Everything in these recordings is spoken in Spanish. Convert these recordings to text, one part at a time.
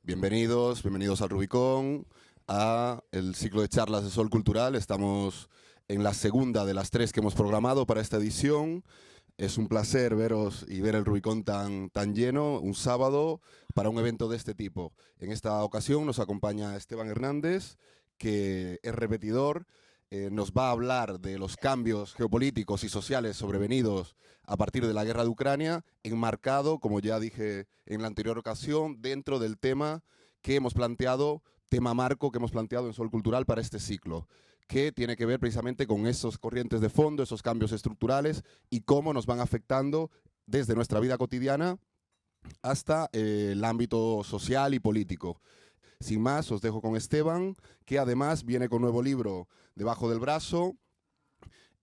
Bienvenidos al Rubicón, a el ciclo de charlas de Sol Cultural. Estamos en la segunda de las 3 que hemos programado para esta edición. Es un placer veros y ver el Rubicón tan lleno un sábado para un evento de este tipo. En esta ocasión nos acompaña Esteban Hernández, que es repetidor. Nos va a hablar de los cambios geopolíticos y sociales sobrevenidos a partir de la guerra de Ucrania, enmarcado, como ya dije en la anterior ocasión, dentro del tema que hemos planteado, tema marco que hemos planteado en Sol Cultural para este ciclo, que tiene que ver precisamente con esos corrientes de fondo, esos cambios estructurales y cómo nos van afectando desde nuestra vida cotidiana hasta el ámbito social y político. Sin más, os dejo con Esteban, que además viene con nuevo libro debajo del brazo.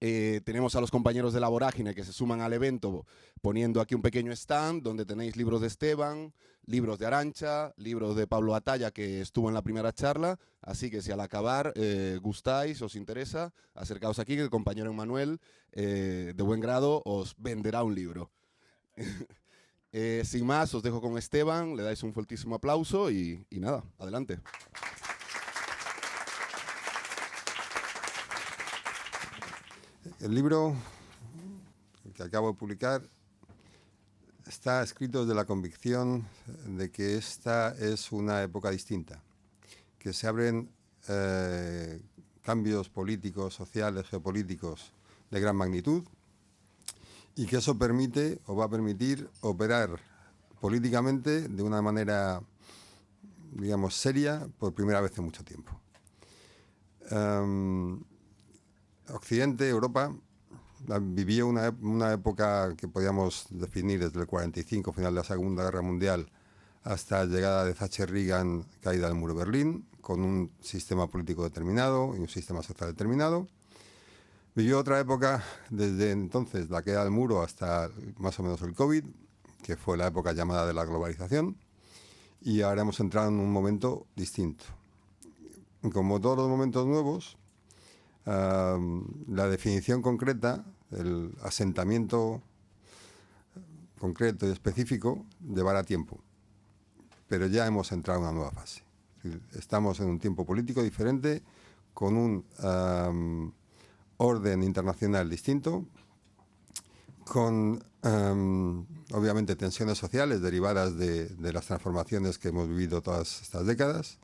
Tenemos a los compañeros de La Vorágine que se suman al evento poniendo aquí un pequeño stand donde tenéis libros de Esteban, libros de Arantxa, libros de Pablo Atalla, que estuvo en la primera charla. Así que si al acabar gustáis, os interesa, acercaos aquí, que el compañero Emmanuel, de buen grado, os venderá un libro. Sin más, os dejo con Esteban, le dais un fuertísimo aplauso y nada, adelante. El libro que acabo de publicar está escrito desde la convicción de que esta es una época distinta, que se abren cambios políticos, sociales, geopolíticos de gran magnitud, y que eso permite o va a permitir operar políticamente de una manera, digamos, seria por primera vez en mucho tiempo. Occidente, Europa, vivió una época que podíamos definir desde el 45, final de la Segunda Guerra Mundial, hasta la llegada de Thatcher-Reagan, caída del muro de Berlín, con un sistema político determinado y un sistema social determinado. Vivió otra época, desde entonces, la caída del muro hasta más o menos el COVID, que fue la época llamada de la globalización, y ahora hemos entrado en un momento distinto. Como todos los momentos nuevos, la definición concreta, el asentamiento concreto y específico, llevará tiempo, pero ya hemos entrado en una nueva fase. Estamos en un tiempo político diferente, con un orden internacional distinto, con obviamente tensiones sociales derivadas de las transformaciones que hemos vivido todas estas décadas,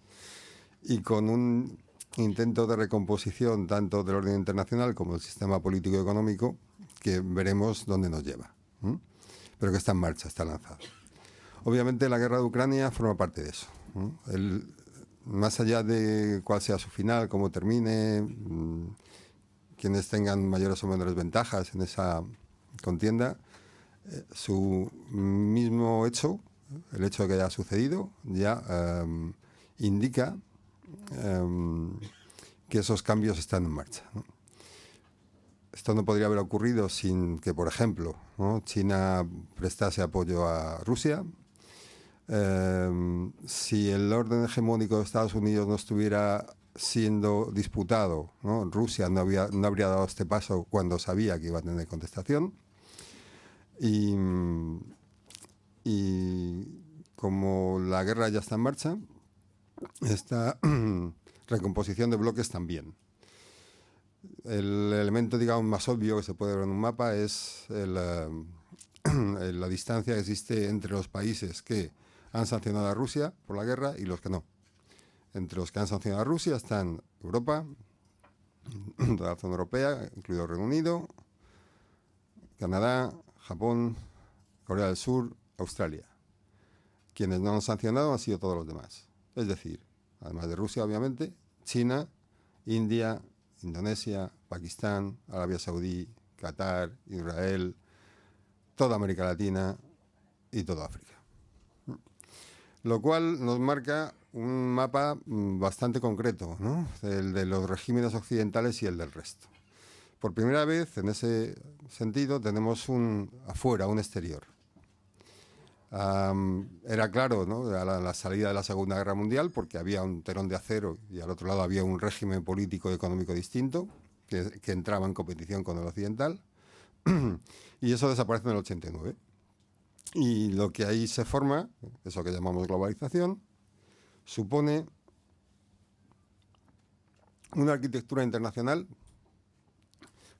y con un intento de recomposición tanto del orden internacional como del sistema político y económico que veremos dónde nos lleva, pero que está en marcha, está lanzado. Obviamente la guerra de Ucrania forma parte de eso. Más allá de cuál sea su final, cómo termine, quienes tengan mayores o menores ventajas en esa contienda, su mismo hecho, el hecho de que haya sucedido, ya indica que esos cambios están en marcha, ¿no? Esto no podría haber ocurrido sin que, por ejemplo, ¿no?, China prestase apoyo a Rusia. Si el orden hegemónico de Estados Unidos no estuviera siendo disputado, ¿no?, Rusia no habría dado este paso cuando sabía que iba a tener contestación. Y como la guerra ya está en marcha, esta recomposición de bloques también. El elemento, digamos, más obvio que se puede ver en un mapa es la distancia que existe entre los países que han sancionado a Rusia por la guerra y los que no. Entre los que han sancionado a Rusia están Europa, toda la zona europea, incluido Reino Unido, Canadá, Japón, Corea del Sur, Australia. Quienes no han sancionado han sido todos los demás. Es decir, además de Rusia, obviamente, China, India, Indonesia, Pakistán, Arabia Saudí, Qatar, Israel, toda América Latina y toda África. Lo cual nos marca un mapa bastante concreto, ¿no?, el de los regímenes occidentales y el del resto. Por primera vez, en ese sentido, tenemos afuera, un exterior. Era claro, ¿no?, a la salida de la Segunda Guerra Mundial, porque había un telón de acero y al otro lado había un régimen político y económico distinto que entraba en competición con el occidental, y eso desaparece en el 89. Y lo que ahí se forma, eso que llamamos globalización, supone una arquitectura internacional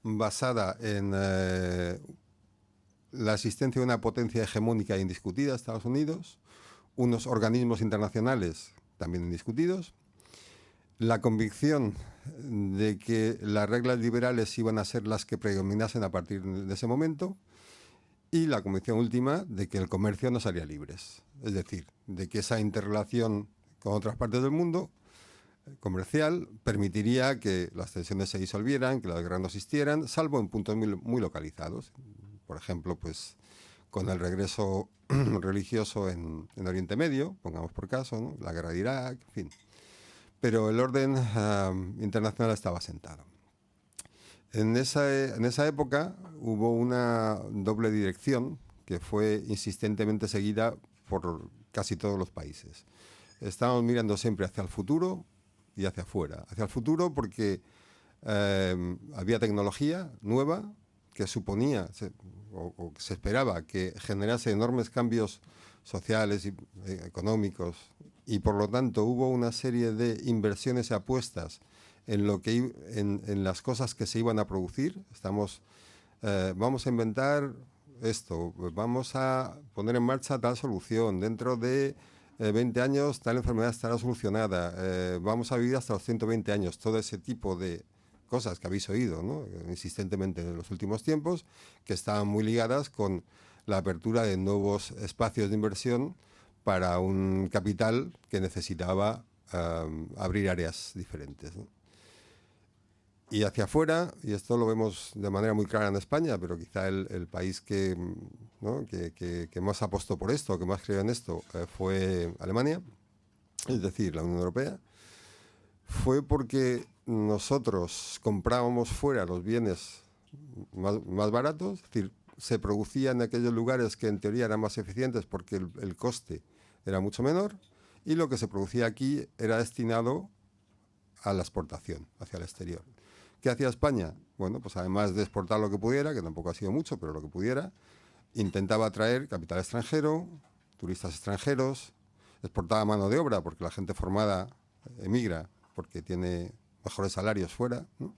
basada en la existencia de una potencia hegemónica indiscutida, Estados Unidos, unos organismos internacionales también indiscutidos, la convicción de que las reglas liberales iban a ser las que predominasen a partir de ese momento, y la convicción última de que el comercio no salía libres. Es decir, de que esa interrelación con otras partes del mundo comercial permitiría que las tensiones se disolvieran, que las guerras no existieran, salvo en puntos muy localizados. Por ejemplo, pues con el regreso religioso en Oriente Medio, pongamos por caso, ¿no? La guerra de Irak, en fin. Pero el orden internacional estaba asentado. En esa época hubo una doble dirección que fue insistentemente seguida por casi todos los países. Estábamos mirando siempre hacia el futuro y hacia afuera. Hacia el futuro porque había tecnología nueva que suponía o se esperaba que generase enormes cambios sociales y económicos, y por lo tanto hubo una serie de inversiones y apuestas en las cosas que se iban a producir. Vamos a inventar esto, vamos a poner en marcha tal solución, dentro de 20 años tal enfermedad estará solucionada, vamos a vivir hasta los 120 años, todo ese tipo de cosas que habéis oído, ¿no?, insistentemente en los últimos tiempos, que estaban muy ligadas con la apertura de nuevos espacios de inversión para un capital que necesitaba abrir áreas diferentes, ¿no? Y hacia afuera, y esto lo vemos de manera muy clara en España, pero quizá el país ¿no?, que más apostó por esto, que más creyó en esto, fue Alemania, es decir, la Unión Europea. Fue porque nosotros comprábamos fuera los bienes más baratos, es decir, se producía en aquellos lugares que en teoría eran más eficientes porque el coste era mucho menor, y lo que se producía aquí era destinado a la exportación hacia el exterior. ¿Qué hacía España? Bueno, pues además de exportar lo que pudiera, que tampoco ha sido mucho, pero lo que pudiera, intentaba atraer capital extranjero, turistas extranjeros, exportaba mano de obra porque la gente formada emigra porque tiene mejores salarios fuera, ¿no?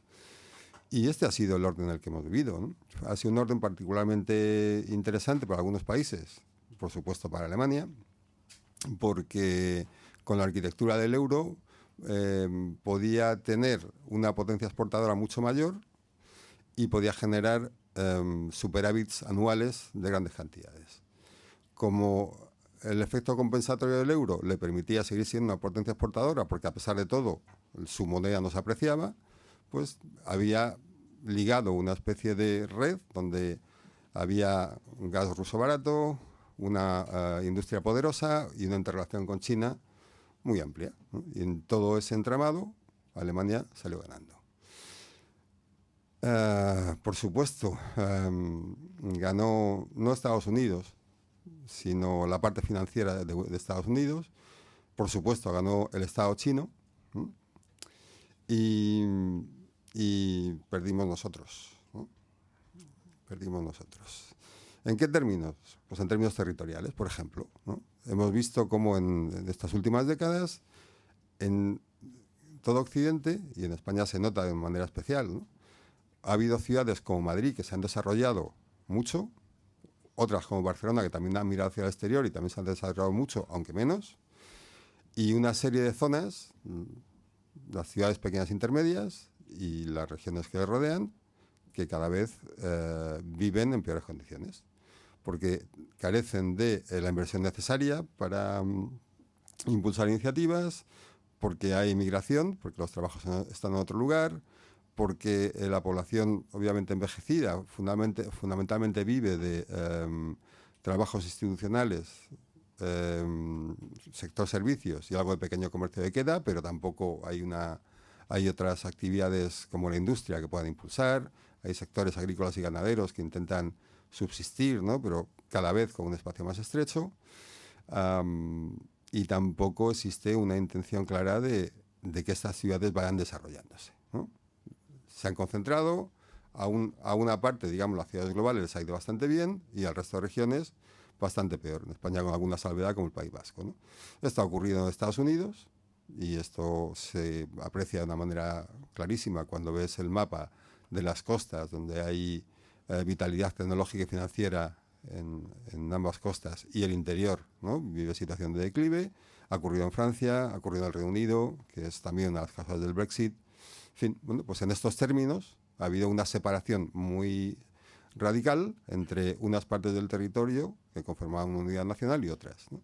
Y este ha sido el orden en el que hemos vivido, ¿no? Ha sido un orden particularmente interesante para algunos países, por supuesto para Alemania, porque con la arquitectura del euro podía tener una potencia exportadora mucho mayor y podía generar superávits anuales de grandes cantidades. Como el efecto compensatorio del euro le permitía seguir siendo una potencia exportadora, porque a pesar de todo su moneda no se apreciaba, pues había ligado una especie de red donde había un gas ruso barato, una industria poderosa y una interrelación con China muy amplia, ¿no? Y en todo ese entramado, Alemania salió ganando. Por supuesto, ganó no Estados Unidos, sino la parte financiera de Estados Unidos. Por supuesto, ganó el Estado chino, ¿no? Y perdimos nosotros, ¿no? Perdimos nosotros. ¿En qué términos? Pues en términos territoriales, por ejemplo, ¿no? Hemos visto cómo en estas últimas décadas, en todo Occidente, y en España se nota de manera especial, ¿no?, ha habido ciudades como Madrid que se han desarrollado mucho, otras como Barcelona que también han mirado hacia el exterior y también se han desarrollado mucho, aunque menos, y una serie de zonas, las ciudades pequeñas intermedias y las regiones que les rodean, que cada vez viven en peores condiciones, porque carecen de la inversión necesaria para impulsar iniciativas, porque hay inmigración, porque los trabajos están en otro lugar, porque la población obviamente envejecida fundamentalmente vive de trabajos institucionales, sector servicios y algo de pequeño comercio de queda, pero tampoco hay otras actividades como la industria que puedan impulsar, hay sectores agrícolas y ganaderos que intentan subsistir, ¿no?, pero cada vez con un espacio más estrecho, y tampoco existe una intención clara de que estas ciudades vayan desarrollándose, ¿no? Se han concentrado a una parte, digamos, las ciudades globales les ha ido bastante bien y al resto de regiones bastante peor. En España con alguna salvedad como el País Vasco, ¿no? Esto ha ocurrido en Estados Unidos, y esto se aprecia de una manera clarísima cuando ves el mapa de las costas, donde hay vitalidad tecnológica y financiera en ambas costas, y el interior, ¿no? Vive situación de declive. Ha ocurrido en Francia, ha ocurrido en el Reino Unido, que es también una de las causas del Brexit. En fin, bueno, pues en estos términos ha habido una separación muy radical entre unas partes del territorio que conformaban una unidad nacional y otras, ¿no?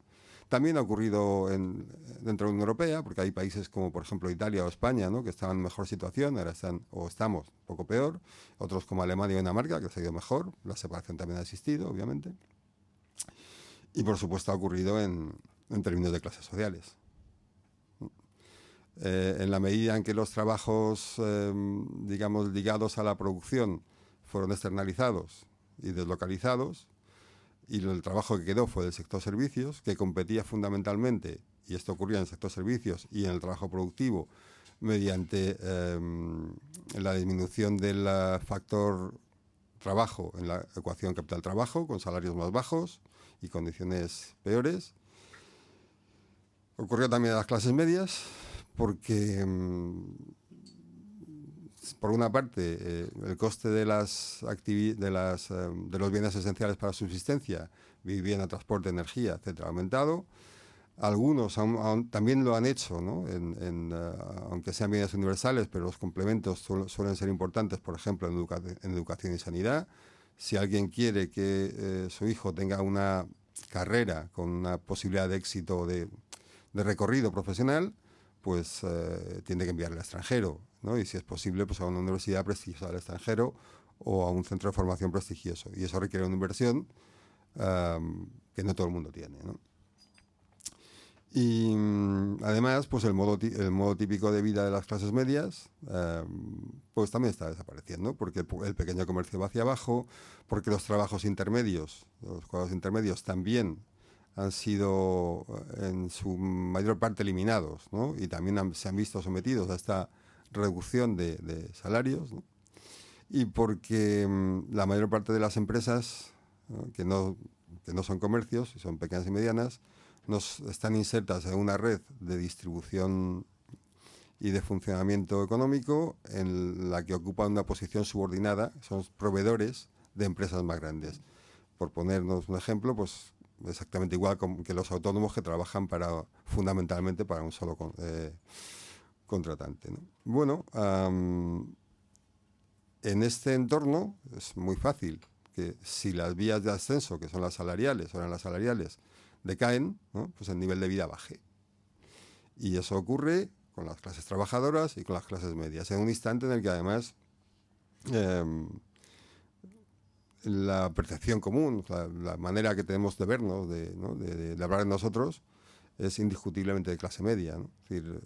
También ha ocurrido dentro de la Unión Europea, porque hay países como, por ejemplo, Italia o España, ¿no? Que estaban en mejor situación, ahora están, o estamos, un poco peor. Otros como Alemania y Dinamarca, que se ha ido mejor. La separación también ha existido, obviamente. Y, por supuesto, ha ocurrido en términos de clases sociales. En la medida en que los trabajos, digamos, ligados a la producción fueron externalizados y deslocalizados, y el trabajo que quedó fue del sector servicios, que competía fundamentalmente, y esto ocurría en el sector servicios y en el trabajo productivo, mediante la disminución del factor trabajo en la ecuación capital-trabajo, con salarios más bajos y condiciones peores. Ocurrió también a las clases medias, porque por una parte el coste de los bienes esenciales para la subsistencia, vivienda, transporte, energía, etcétera, ha aumentado. Algunos también lo han hecho, ¿no? Aunque sean bienes universales, pero los complementos suelen ser importantes, por ejemplo, en educación y sanidad. Si alguien quiere que su hijo tenga una carrera con una posibilidad de éxito de recorrido profesional, pues tiene que enviarle al extranjero, ¿no? Y si es posible, pues a una universidad prestigiosa del extranjero o a un centro de formación prestigioso. Y eso requiere una inversión que no todo el mundo tiene, ¿no? Y además, pues el modo típico de vida de las clases medias, pues también está desapareciendo, porque el pequeño comercio va hacia abajo, porque los trabajos intermedios, los cuadros intermedios también han sido en su mayor parte eliminados, ¿no? Y también se han visto sometidos a esta reducción de salarios, ¿no? Y porque la mayor parte de las empresas, ¿no? que no son comercios, son pequeñas y medianas, están insertas en una red de distribución y de funcionamiento económico en la que ocupan una posición subordinada, son proveedores de empresas más grandes. Por ponernos un ejemplo, pues exactamente igual que los autónomos que trabajan fundamentalmente para un solo contratante, ¿no? Bueno, en este entorno es muy fácil que si las vías de ascenso, que son las salariales, o eran las salariales, decaen, ¿no? Pues el nivel de vida baje. Y eso ocurre con las clases trabajadoras y con las clases medias, en un instante en el que además la percepción común, la manera que tenemos de vernos, de hablar de nosotros, es indiscutiblemente de clase media, ¿no? Es decir,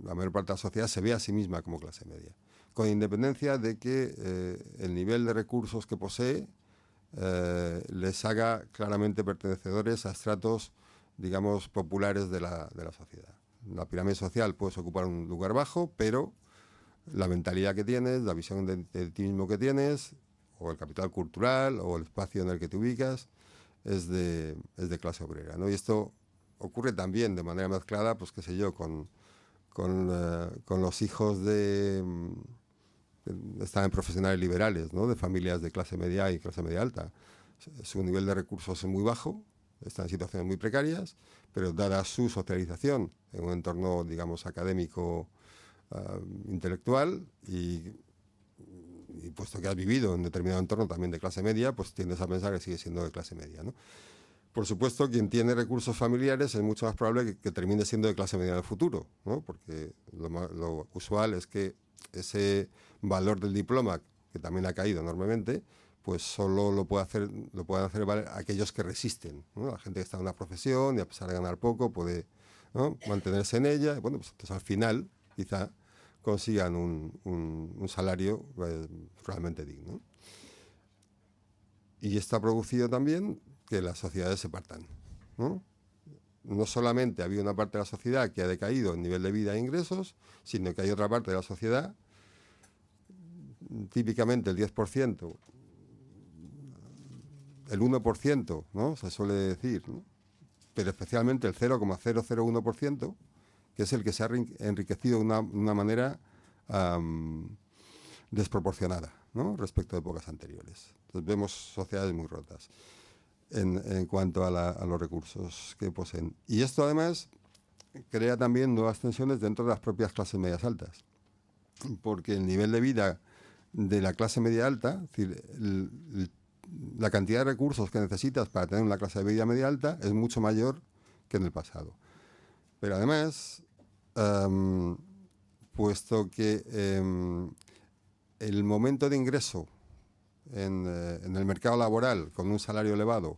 la mayor parte de la sociedad se ve a sí misma como clase media, con independencia de que el nivel de recursos que posee les haga claramente pertenecedores a estratos, digamos, populares de la sociedad. La pirámide social puedes ocupar un lugar bajo, pero la mentalidad que tienes, la visión de ti mismo que tienes, o el capital cultural, o el espacio en el que te ubicas, es de clase obrera, ¿no? Y esto ocurre también de manera mezclada, pues qué sé yo, con los hijos están en profesionales liberales, ¿no? De familias de clase media y clase media alta. Su nivel de recursos es muy bajo, están en situaciones muy precarias, pero dada su socialización en un entorno, digamos, académico, intelectual, y puesto que has vivido en determinado entorno también de clase media, pues tiendes a pensar que sigue siendo de clase media, ¿no? Por supuesto, quien tiene recursos familiares es mucho más probable que termine siendo de clase media en el futuro, ¿no? Porque lo usual es que ese valor del diploma, que también ha caído enormemente, pues solo lo pueden hacer valer aquellos que resisten, ¿no? La gente que está en una profesión y a pesar de ganar poco puede, ¿no?, mantenerse en ella. Bueno, pues entonces al final quizá consigan un salario realmente digno. Y esto ha producido también que las sociedades se partan, ¿no? No solamente había una parte de la sociedad que ha decaído en nivel de vida e ingresos, sino que hay otra parte de la sociedad, típicamente el 10%, el 1%, ¿no? Se suele decir, ¿no? Pero especialmente el 0,001%, que es el que se ha enriquecido de una manera desproporcionada, ¿no?, respecto de épocas anteriores. Entonces vemos sociedades muy rotas en cuanto a los recursos que poseen. Y esto además crea también nuevas tensiones dentro de las propias clases medias altas, porque el nivel de vida de la clase media alta, es decir, la cantidad de recursos que necesitas para tener una clase de vida media alta es mucho mayor que en el pasado. Pero además, puesto que el momento de ingreso en el mercado laboral con un salario elevado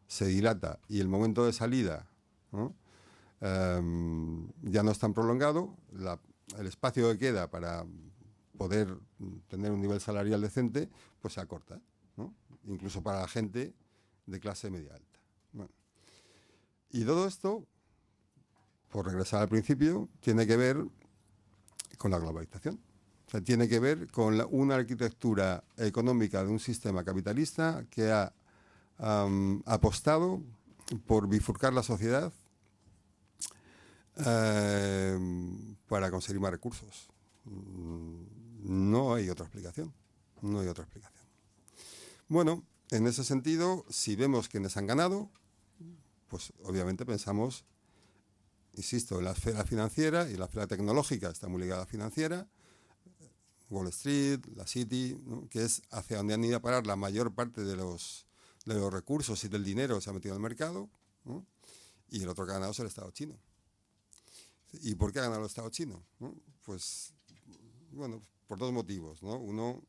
se dilata y el momento de salida, ¿no?, ya no es tan prolongado, el espacio que queda para poder tener un nivel salarial decente pues se acorta, ¿no?, incluso para la gente de clase media alta. Bueno. Y todo esto, por regresar al principio, tiene que ver con la globalización. O sea, tiene que ver con una arquitectura económica de un sistema capitalista que ha apostado por bifurcar la sociedad para conseguir más recursos. No hay otra explicación. No hay otra explicación. Bueno, en ese sentido, si vemos quienes han ganado, pues obviamente pensamos, insisto, en la esfera financiera, y la esfera tecnológica está muy ligada a la financiera, Wall Street, la City, ¿no?, que es hacia donde han ido a parar la mayor parte de los recursos y del dinero que se ha metido en el mercado, ¿no? Y el otro que ha ganado es el Estado chino. ¿Y por qué ha ganado el Estado chino?, ¿no? Pues, bueno, por dos motivos, ¿no? Uno,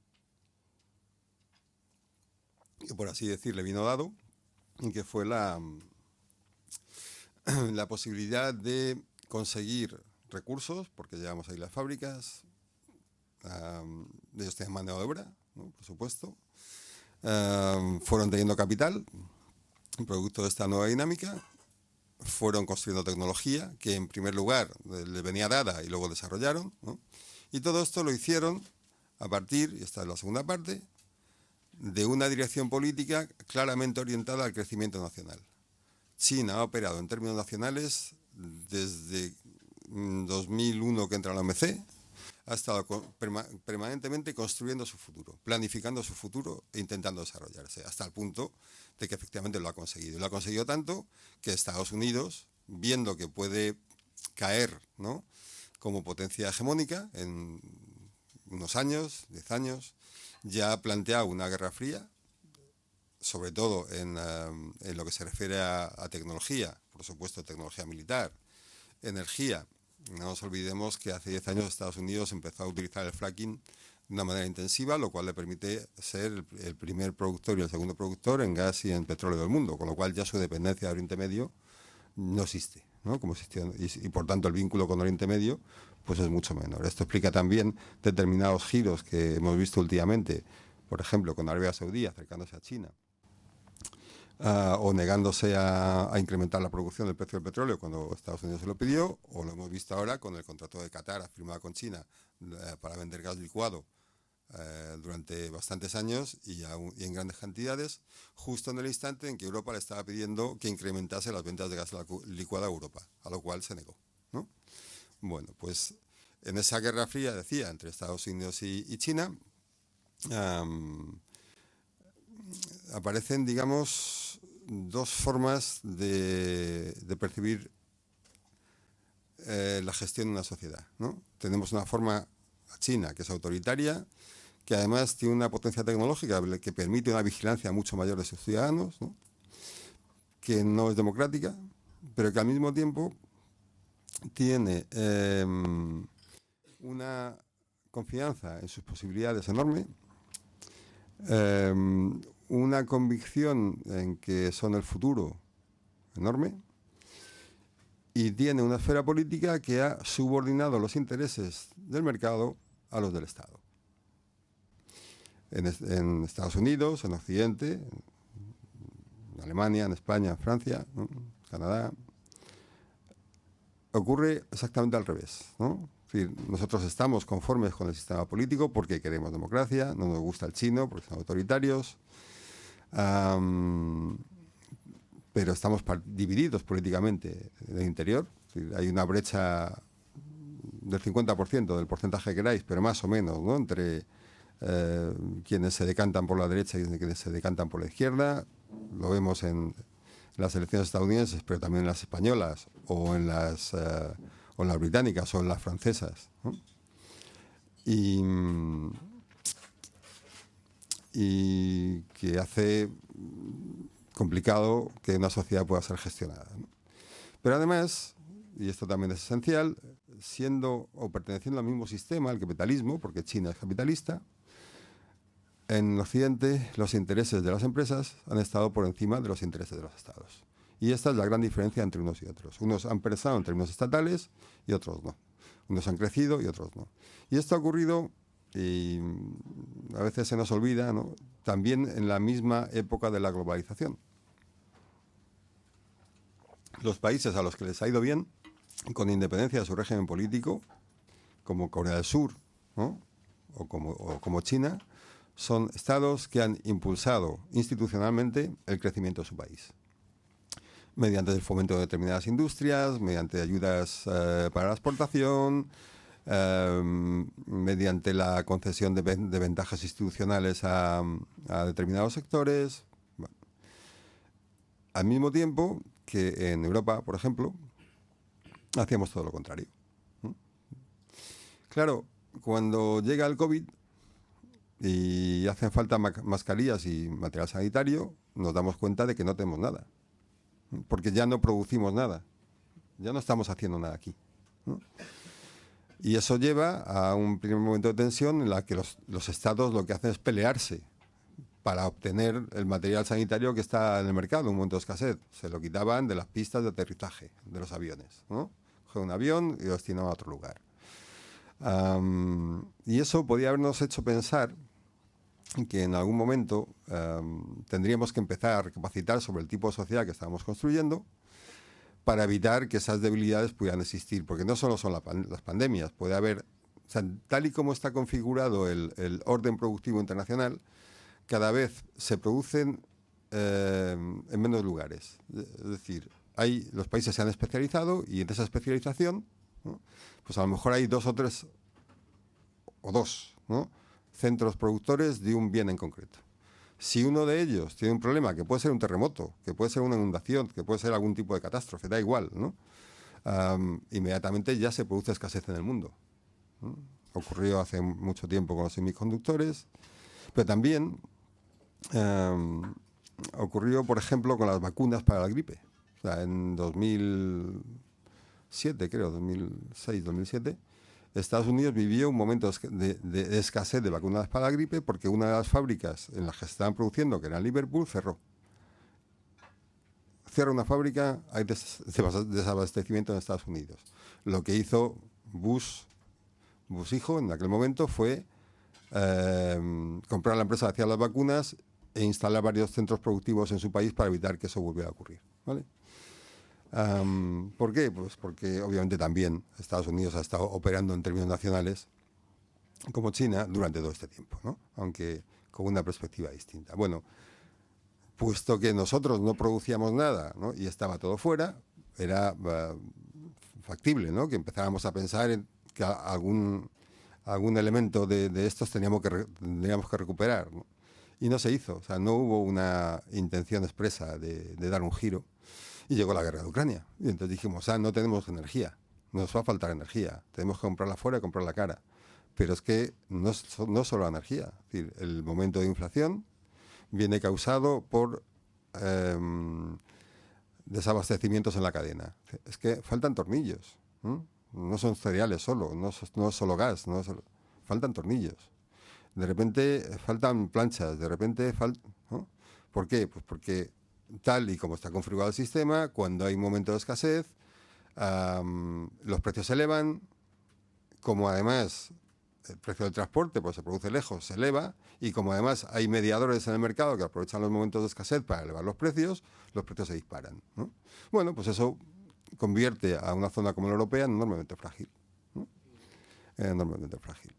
que por así decirle vino dado, que fue la posibilidad de conseguir recursos, porque llevamos ahí las fábricas, ellos tienen mano de obra, ¿no?, por supuesto, fueron teniendo capital, producto de esta nueva dinámica, fueron construyendo tecnología que en primer lugar les venía dada y luego desarrollaron, ¿no?, y todo esto lo hicieron a partir, y esta es la segunda parte, de una dirección política claramente orientada al crecimiento nacional. China ha operado en términos nacionales desde 2001 que entra a la OMC, ha estado permanentemente construyendo su futuro, planificando su futuro e intentando desarrollarse, hasta el punto de que efectivamente lo ha conseguido. Y lo ha conseguido tanto que Estados Unidos, viendo que puede caer, ¿no?, como potencia hegemónica en unos años, 10 años, ya ha planteado una guerra fría, sobre todo en lo que se refiere a tecnología, por supuesto tecnología militar, energía. No nos olvidemos que hace 10 años Estados Unidos empezó a utilizar el fracking de una manera intensiva, lo cual le permite ser el primer productor y el segundo productor en gas y en petróleo del mundo, con lo cual ya su dependencia de Oriente Medio no existe, ¿no?, como existió, y por tanto el vínculo con Oriente Medio pues es mucho menor. Esto explica también determinados giros que hemos visto últimamente, por ejemplo, con Arabia Saudí acercándose a China, o negándose a incrementar la producción del precio del petróleo cuando Estados Unidos se lo pidió, o lo hemos visto ahora con el contrato de Qatar firmado con China para vender gas licuado durante bastantes años y en grandes cantidades, justo en el instante en que Europa le estaba pidiendo que incrementase las ventas de gas licuado a Europa, a lo cual se negó, ¿no? Bueno, pues en esa guerra fría, decía, entre Estados Unidos y China, aparecen, digamos, dos formas de percibir la gestión de una sociedad, ¿no? Tenemos una forma china que es autoritaria, que además tiene una potencia tecnológica que permite una vigilancia mucho mayor de sus ciudadanos, ¿no?, que no es democrática, pero que al mismo tiempo tiene una confianza en sus posibilidades enorme, una convicción en que son el futuro enorme, y tiene una esfera política que ha subordinado los intereses del mercado a los del Estado. En Estados Unidos, en Occidente, en Alemania, en España, en Francia, ¿no?, Canadá, ocurre exactamente al revés, ¿no? Es decir, nosotros estamos conformes con el sistema político porque queremos democracia, no nos gusta el chino porque son autoritarios, pero estamos divididos políticamente en el interior. Es decir, hay una brecha del 50%, del porcentaje que queráis, pero más o menos, ¿no? Entre quienes se decantan por la derecha y quienes se decantan por la izquierda. Lo vemos en las elecciones estadounidenses, pero también en las españolas, o en las británicas, o en las francesas, ¿no? Y que hace complicado que una sociedad pueda ser gestionada, ¿no? Pero además, y esto también es esencial, siendo o perteneciendo al mismo sistema, al capitalismo, porque China es capitalista, en Occidente los intereses de las empresas han estado por encima de los intereses de los estados. Y esta es la gran diferencia entre unos y otros. Unos han pensado en términos estatales y otros no. Unos han crecido y otros no. Y esto ha ocurrido, y a veces se nos olvida, ¿no?, también en la misma época de la globalización. Los países a los que les ha ido bien, con independencia de su régimen político, como Corea del Sur, ¿no?, o como China, son estados que han impulsado institucionalmente el crecimiento de su país, mediante el fomento de determinadas industrias, mediante ayudas para la exportación, mediante la concesión de ventajas institucionales a determinados sectores. Bueno, al mismo tiempo que en Europa, por ejemplo, hacíamos todo lo contrario. Claro, cuando llega el COVID y hacen falta mascarillas y material sanitario, nos damos cuenta de que no tenemos nada, porque ya no producimos nada, ya no estamos haciendo nada aquí, ¿no? Y eso lleva a un primer momento de tensión en la que los estados lo que hacen es pelearse para obtener el material sanitario que está en el mercado en un momento de escasez. Se lo quitaban de las pistas de aterrizaje de los aviones, ¿no? Cogen un avión y lo destinaban a otro lugar. Y eso podía habernos hecho pensar que en algún momento tendríamos que empezar a recapacitar sobre el tipo de sociedad que estábamos construyendo para evitar que esas debilidades pudieran existir, porque no solo son las pandemias, puede haber, o sea, tal y como está configurado el orden productivo internacional, cada vez se producen en menos lugares. Es decir, los países se han especializado y en esa especialización, ¿no?, pues a lo mejor hay dos, ¿no?, centros productores de un bien en concreto. Si uno de ellos tiene un problema, que puede ser un terremoto, que puede ser una inundación, que puede ser algún tipo de catástrofe, da igual, ¿no?, inmediatamente ya se produce escasez en el mundo, ¿no? Ocurrió hace mucho tiempo con los semiconductores, pero también ocurrió, por ejemplo, con las vacunas para la gripe. O sea, en 2007, creo, 2006, 2007, Estados Unidos vivió un momento de escasez de vacunas para la gripe porque una de las fábricas en las que se estaban produciendo, que era en Liverpool, cerró. Cierra una fábrica, hay desabastecimiento en Estados Unidos. Lo que hizo Bush hijo, en aquel momento, fue comprar la empresa que hacía las vacunas e instalar varios centros productivos en su país para evitar que eso volviera a ocurrir, ¿vale? ¿Por qué? Pues porque obviamente también Estados Unidos ha estado operando en términos nacionales como China durante todo este tiempo, ¿no?, aunque con una perspectiva distinta. Bueno, puesto que nosotros no producíamos nada, ¿no?, y estaba todo fuera, era factible, ¿no?, que empezáramos a pensar en que algún elemento de estos tendríamos que recuperar, ¿no? Y no se hizo, o sea, no hubo una intención expresa de dar un giro. Y llegó la guerra de Ucrania. Y entonces dijimos, no tenemos energía, nos va a faltar energía, tenemos que comprarla fuera y comprarla cara. Pero es que no solo la energía, es decir, el momento de inflación viene causado por desabastecimientos en la cadena. Es que faltan tornillos, ¿no? No son cereales solo, no es solo gas, faltan tornillos. De repente faltan planchas, de repente ¿no? ¿Por qué? Pues porque tal y como está configurado el sistema, cuando hay un momento de escasez, los precios se elevan, como además el precio del transporte pues se produce lejos, se eleva, y como además hay mediadores en el mercado que aprovechan los momentos de escasez para elevar los precios se disparan, ¿no? Bueno, pues eso convierte a una zona como la europea en enormemente frágil, ¿no? Enormemente frágil.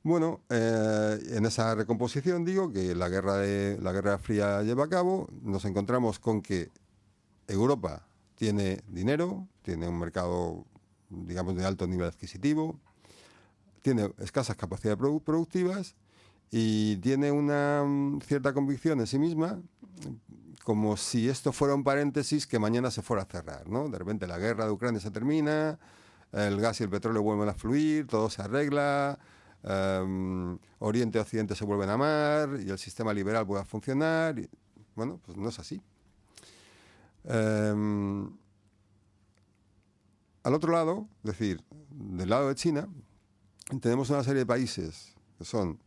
Bueno, en esa recomposición digo que la Guerra Fría lleva a cabo, nos encontramos con que Europa tiene dinero, tiene un mercado digamos, de alto nivel adquisitivo, tiene escasas capacidades productivas y tiene una cierta convicción en sí misma, como si esto fuera un paréntesis que mañana se fuera a cerrar, ¿no? De repente la guerra de Ucrania se termina, el gas y el petróleo vuelven a fluir, todo se arregla, Oriente y Occidente se vuelven a amar y el sistema liberal vuelve a funcionar. Y, bueno, pues no es así. Al otro lado, es decir, del lado de China, tenemos una serie de países que son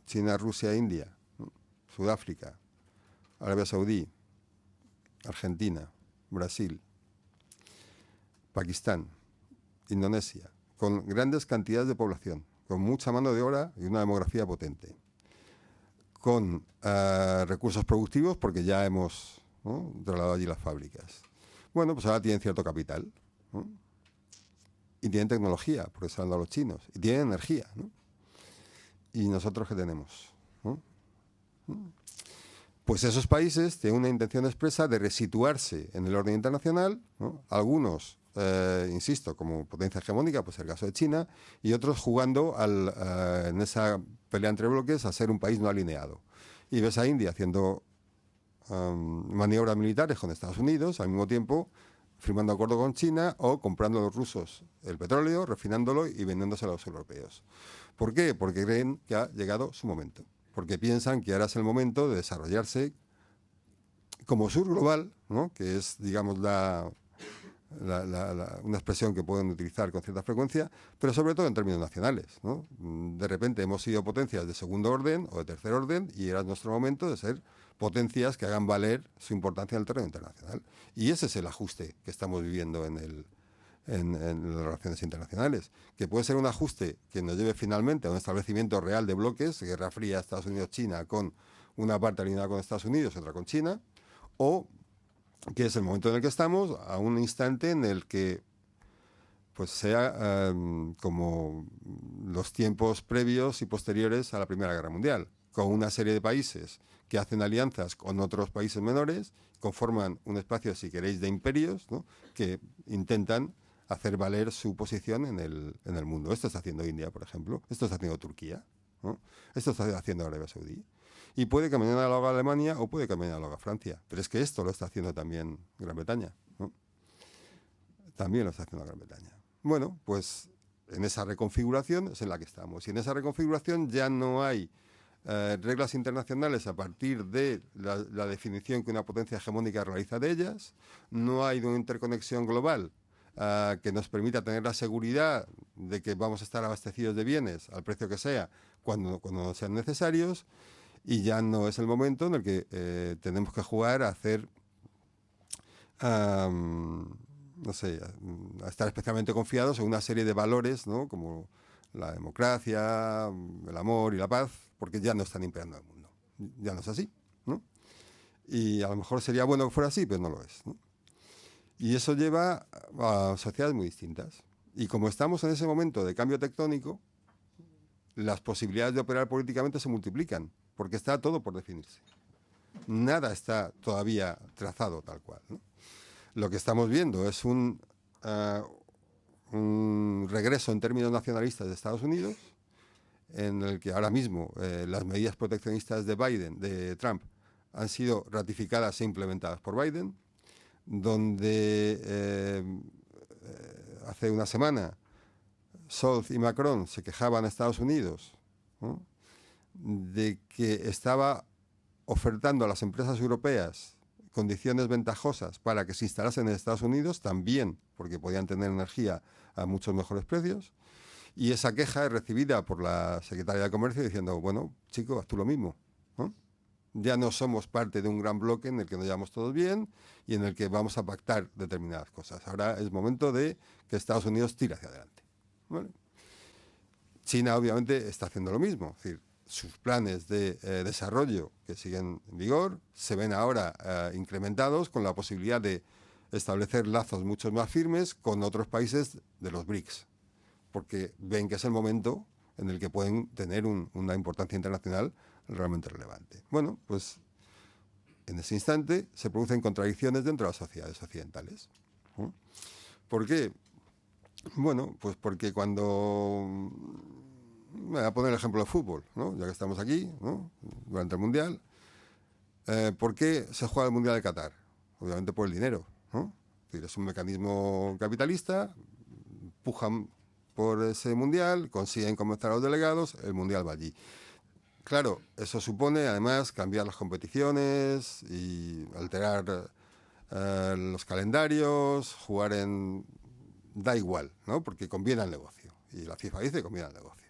China, Rusia, India, ¿no? Sudáfrica, Arabia Saudí, Argentina, Brasil, Pakistán, Indonesia, con grandes cantidades de población, con mucha mano de obra y una demografía potente, con recursos productivos, porque ya hemos, ¿no?, trasladado allí las fábricas. Bueno, pues ahora tienen cierto capital, ¿no? Y tienen tecnología, porque se han dado los chinos, y tienen energía, ¿no? ¿Y nosotros qué tenemos? ¿No? Pues esos países tienen una intención expresa de resituarse en el orden internacional, ¿no? Algunos, insisto, como potencia hegemónica, pues el caso de China, y otros jugando en esa pelea entre bloques a ser un país no alineado. Y ves a India haciendo maniobras militares con Estados Unidos, al mismo tiempo firmando acuerdo con China o comprando a los rusos el petróleo, refinándolo y vendiéndoselo a los europeos. ¿Por qué? Porque creen que ha llegado su momento. Porque piensan que ahora es el momento de desarrollarse como sur global, ¿no?, que es, digamos, una expresión que pueden utilizar con cierta frecuencia, pero sobre todo en términos nacionales, ¿no? De repente hemos sido potencias de segundo orden o de tercer orden y era nuestro momento de ser potencias que hagan valer su importancia en el terreno internacional. Y ese es el ajuste que estamos viviendo en las relaciones internacionales, que puede ser un ajuste que nos lleve finalmente a un establecimiento real de bloques, Guerra Fría, Estados Unidos-China, con una parte alineada con Estados Unidos y otra con China, o que es el momento en el que estamos, a un instante en el que pues sea como los tiempos previos y posteriores a la Primera Guerra Mundial, con una serie de países que hacen alianzas con otros países menores, conforman un espacio, si queréis, de imperios, ¿no?, que intentan hacer valer su posición en el mundo. Esto está haciendo India, por ejemplo, esto está haciendo Turquía, ¿no?, esto está haciendo Arabia Saudí. Y puede que mañana lo haga Alemania o puede que mañana lo haga Francia. Pero es que esto lo está haciendo también Gran Bretaña, ¿no? También lo está haciendo Gran Bretaña. Bueno, pues en esa reconfiguración es en la que estamos. Y en esa reconfiguración ya no hay reglas internacionales a partir de la definición que una potencia hegemónica realiza de ellas. No hay una interconexión global que nos permita tener la seguridad de que vamos a estar abastecidos de bienes al precio que sea cuando sean necesarios. Y ya no es el momento en el que tenemos que jugar a hacer, no sé, a estar especialmente confiados en una serie de valores, ¿no?, como la democracia, el amor y la paz, porque ya no están imperando el mundo. Ya no es así, ¿no? Y a lo mejor sería bueno que fuera así, pero no lo es, ¿no? Y eso lleva a sociedades muy distintas. Y como estamos en ese momento de cambio tectónico, las posibilidades de operar políticamente se multiplican, porque está todo por definirse. Nada está todavía trazado tal cual, ¿no? Lo que estamos viendo es un regreso en términos nacionalistas de Estados Unidos, en el que ahora mismo las medidas proteccionistas de Trump, han sido ratificadas e implementadas por Biden, donde hace una semana Scholz y Macron se quejaban a Estados Unidos, ¿no?, de que estaba ofertando a las empresas europeas condiciones ventajosas para que se instalasen en Estados Unidos, también porque podían tener energía a muchos mejores precios. Y esa queja es recibida por la secretaria de Comercio diciendo, bueno, chico, haz tú lo mismo, ¿no? Ya no somos parte de un gran bloque en el que nos llevamos todos bien y en el que vamos a pactar determinadas cosas. Ahora es momento de que Estados Unidos tire hacia adelante, ¿vale? China obviamente está haciendo lo mismo, es decir, sus planes de desarrollo que siguen en vigor se ven ahora incrementados con la posibilidad de establecer lazos mucho más firmes con otros países de los BRICS, porque ven que es el momento en el que pueden tener una importancia internacional realmente relevante. Bueno, pues en ese instante se producen contradicciones dentro de las sociedades occidentales. ¿Por qué? Bueno, pues porque cuando... Voy a poner el ejemplo del fútbol, ¿no? Ya que estamos aquí, ¿no? Durante el Mundial. ¿Por qué se juega el Mundial de Qatar? Obviamente por el dinero, ¿no? Es decir, es un mecanismo capitalista, pujan por ese Mundial, consiguen convencer a los delegados, el Mundial va allí. Claro, eso supone además cambiar las competiciones y alterar los calendarios, jugar en... Da igual, ¿no? Porque conviene al negocio. Y la FIFA dice que conviene al negocio.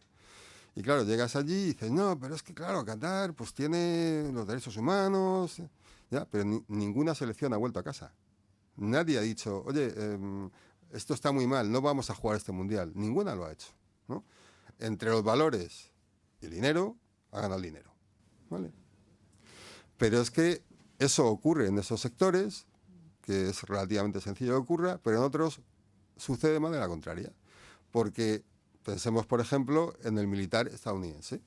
Y claro, llegas allí y dices, no, pero es que claro, Qatar pues tiene los derechos humanos, ya, pero ninguna selección ha vuelto a casa. Nadie ha dicho, oye, esto está muy mal, no vamos a jugar este mundial. Ninguna lo ha hecho, ¿no? Entre los valores y el dinero, ha ganado el dinero, ¿vale? Pero es que eso ocurre en esos sectores, que es relativamente sencillo que ocurra, pero en otros sucede de manera contraria. Porque pensemos, por ejemplo, en el militar estadounidense,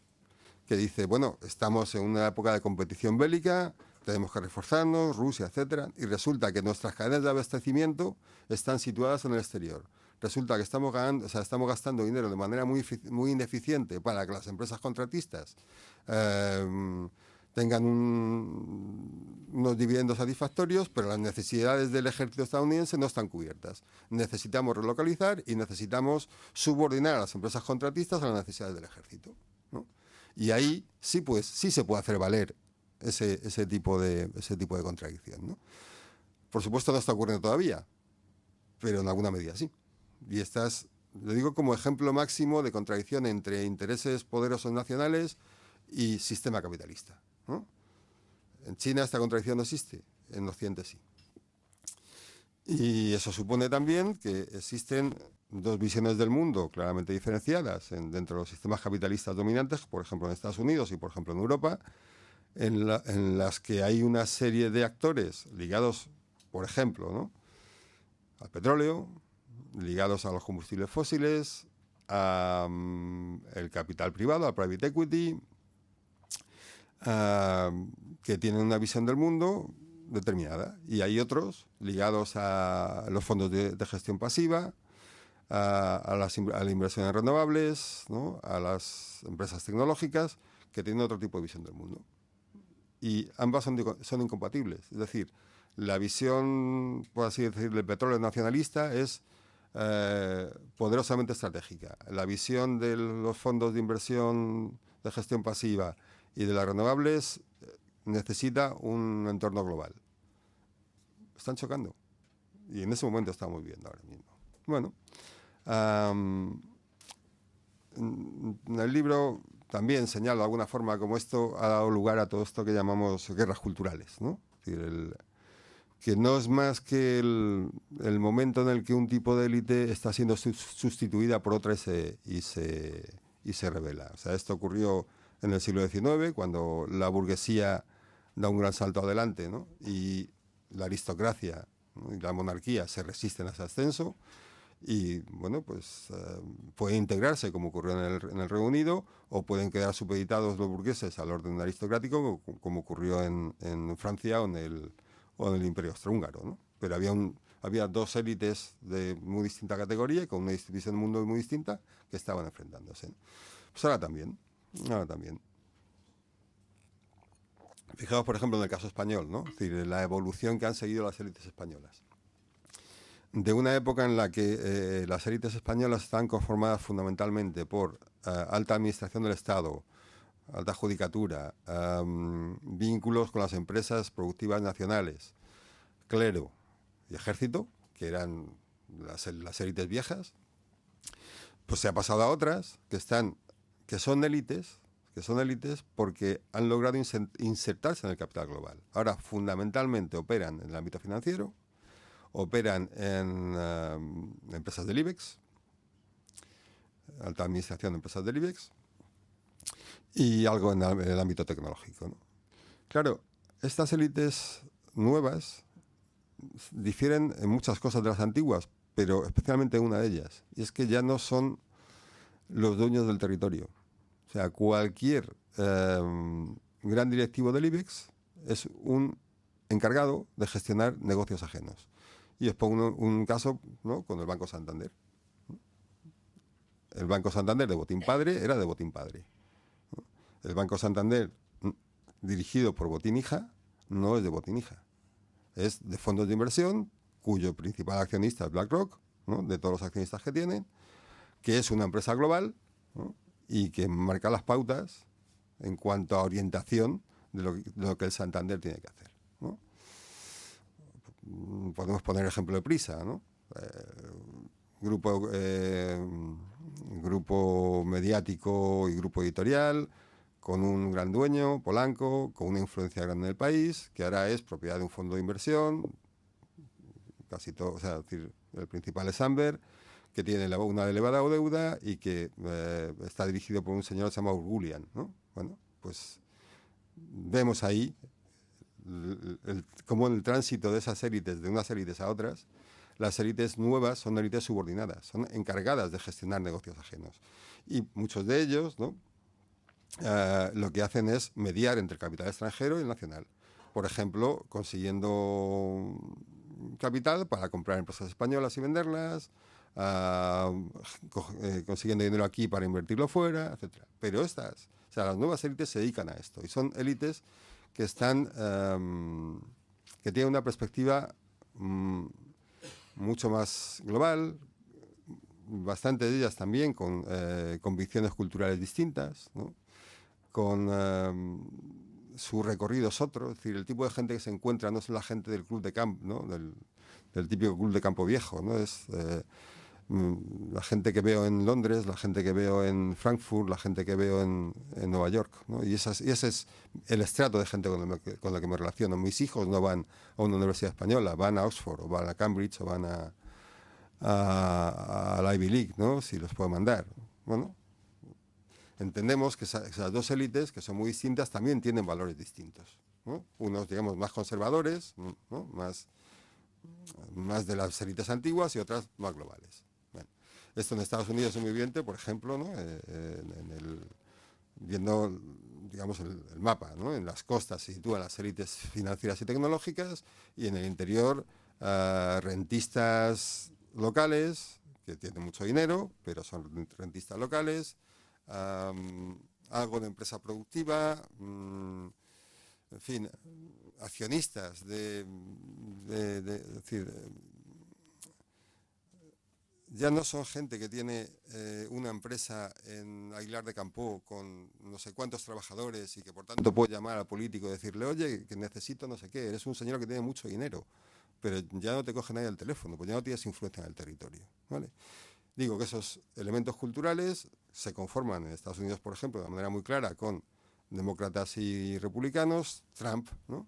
que dice, bueno, estamos en una época de competición bélica, tenemos que reforzarnos, Rusia, etcétera, y resulta que nuestras cadenas de abastecimiento están situadas en el exterior. Resulta que estamos gastando dinero de manera muy ineficiente para que las empresas contratistas tengan unos dividendos satisfactorios, pero las necesidades del ejército estadounidense no están cubiertas. Necesitamos relocalizar y necesitamos subordinar a las empresas contratistas a las necesidades del ejército, ¿no? Y ahí sí, pues, sí se puede hacer valer ese tipo de contradicción, ¿no? Por supuesto no está ocurriendo todavía, pero en alguna medida sí. Y estás, lo digo como ejemplo máximo de contradicción entre intereses poderosos nacionales y sistema capitalista, ¿no? En China esta contradicción no existe, en Occidente sí. Y eso supone también que existen dos visiones del mundo claramente diferenciadas dentro de los sistemas capitalistas dominantes, por ejemplo en Estados Unidos y por ejemplo en Europa, en las que hay una serie de actores ligados, por ejemplo, ¿no?, al petróleo, ligados a los combustibles fósiles, al capital privado, al private equity, que tienen una visión del mundo determinada. Y hay otros ligados a los fondos de gestión pasiva, a la inversión en renovables, ¿no?, a las empresas tecnológicas, que tienen otro tipo de visión del mundo. Y ambas son incompatibles. Es decir, la visión, por así decir, del petróleo nacionalista es poderosamente estratégica. La visión de los fondos de inversión de gestión pasiva y de las renovables necesita un entorno global. Están chocando. Y en ese momento estamos viendo ahora mismo. Bueno, en el libro también señalo de alguna forma como esto ha dado lugar a todo esto que llamamos guerras culturales, ¿no? Es decir, que no es más que el momento en el que un tipo de élite está siendo sustituida por otra y se revela. O sea, esto ocurrió en el siglo XIX, cuando la burguesía da un gran salto adelante, ¿no?, y la aristocracia, ¿no?, y la monarquía se resisten a ese ascenso. Y bueno, pues puede integrarse, como ocurrió en el Reino Unido, o pueden quedar supeditados los burgueses al orden aristocrático, como ocurrió en Francia o en el Imperio Austrohúngaro, ¿no? Pero había dos élites de muy distinta categoría, con una visión del mundo muy distinta, que estaban enfrentándose, ¿no? Pues ahora también. Fijaos, por ejemplo, en el caso español, ¿no? Es decir, la evolución que han seguido las élites españolas. De una época en la que las élites españolas están conformadas fundamentalmente por alta administración del Estado, alta judicatura, vínculos con las empresas productivas nacionales, clero y ejército, que eran las élites viejas, pues se ha pasado a otras que son élites porque han logrado insertarse en el capital global. Ahora fundamentalmente operan en el ámbito financiero, operan en empresas del IBEX, alta administración de empresas del IBEX, y algo en el ámbito tecnológico, ¿no? Claro, estas élites nuevas difieren en muchas cosas de las antiguas, pero especialmente una de ellas, y es que ya no son los dueños del territorio. O sea, cualquier gran directivo del IBEX es un encargado de gestionar negocios ajenos. Y os pongo un caso, ¿no?, con el Banco Santander. el Banco Santander de Botín Padre era de Botín Padre. El Banco Santander, dirigido por Botín Hija, no es de Botín Hija. Es de fondos de inversión, cuyo principal accionista es BlackRock, ¿no? De todos los accionistas que tienen, que es una empresa global, ¿no? Y que marca las pautas en cuanto a orientación de lo que el Santander tiene que hacer, ¿no? Podemos poner el ejemplo de Prisa, ¿no? Grupo mediático y grupo editorial, con un gran dueño, Polanco, con una influencia grande en el país, que ahora es propiedad de un fondo de inversión, casi todo, o sea, es decir, el principal es Amber, que tiene una elevada deuda y que está dirigido por un señor que se llama Urgulian, ¿no? Bueno, pues vemos ahí cómo en el tránsito de esas élites, de unas élites a otras, las élites nuevas son élites subordinadas, son encargadas de gestionar negocios ajenos. Y muchos de ellos, ¿no? Lo que hacen es mediar entre el capital extranjero y el nacional. Por ejemplo, consiguiendo capital para comprar empresas españolas y venderlas, consiguiendo dinero aquí para invertirlo fuera, etc. Pero las nuevas élites se dedican a esto y son élites que que tienen una perspectiva mucho más global, bastante de ellas también con convicciones culturales distintas, ¿no? Con su recorrido es otro, es decir, el tipo de gente que se encuentra no es la gente del club de campo, ¿no? del típico club de campo viejo, ¿no? Es la gente que veo en Londres, la gente que veo en Frankfurt, la gente que veo en Nueva York, ¿no? Y ese es el estrato de gente con la que me relaciono. Mis hijos no van a una universidad española, van a Oxford, o van a Cambridge, o van a la Ivy League, ¿no? Si los puedo mandar. Bueno, entendemos que esas dos élites, que son muy distintas, también tienen valores distintos, ¿no? Unos, digamos, más conservadores, ¿no? más de las élites antiguas y otras más globales. Bueno, esto en Estados Unidos es muy evidente, por ejemplo, ¿no? Viendo, digamos, el mapa, ¿no? En las costas se sitúan las élites financieras y tecnológicas y en el interior rentistas locales que tienen mucho dinero, pero son rentistas locales, algo de empresa productiva, en fin, accionistas es decir, ya no son gente que tiene una empresa en Aguilar de Campoo con no sé cuántos trabajadores y que por tanto puede llamar al político y decirle, oye, que necesito no sé qué, eres un señor que tiene mucho dinero, pero ya no te coge nadie el teléfono, pues ya no tienes influencia en el territorio, ¿vale? Digo que esos elementos culturales se conforman en Estados Unidos, por ejemplo, de manera muy clara con demócratas y republicanos, Trump, ¿no?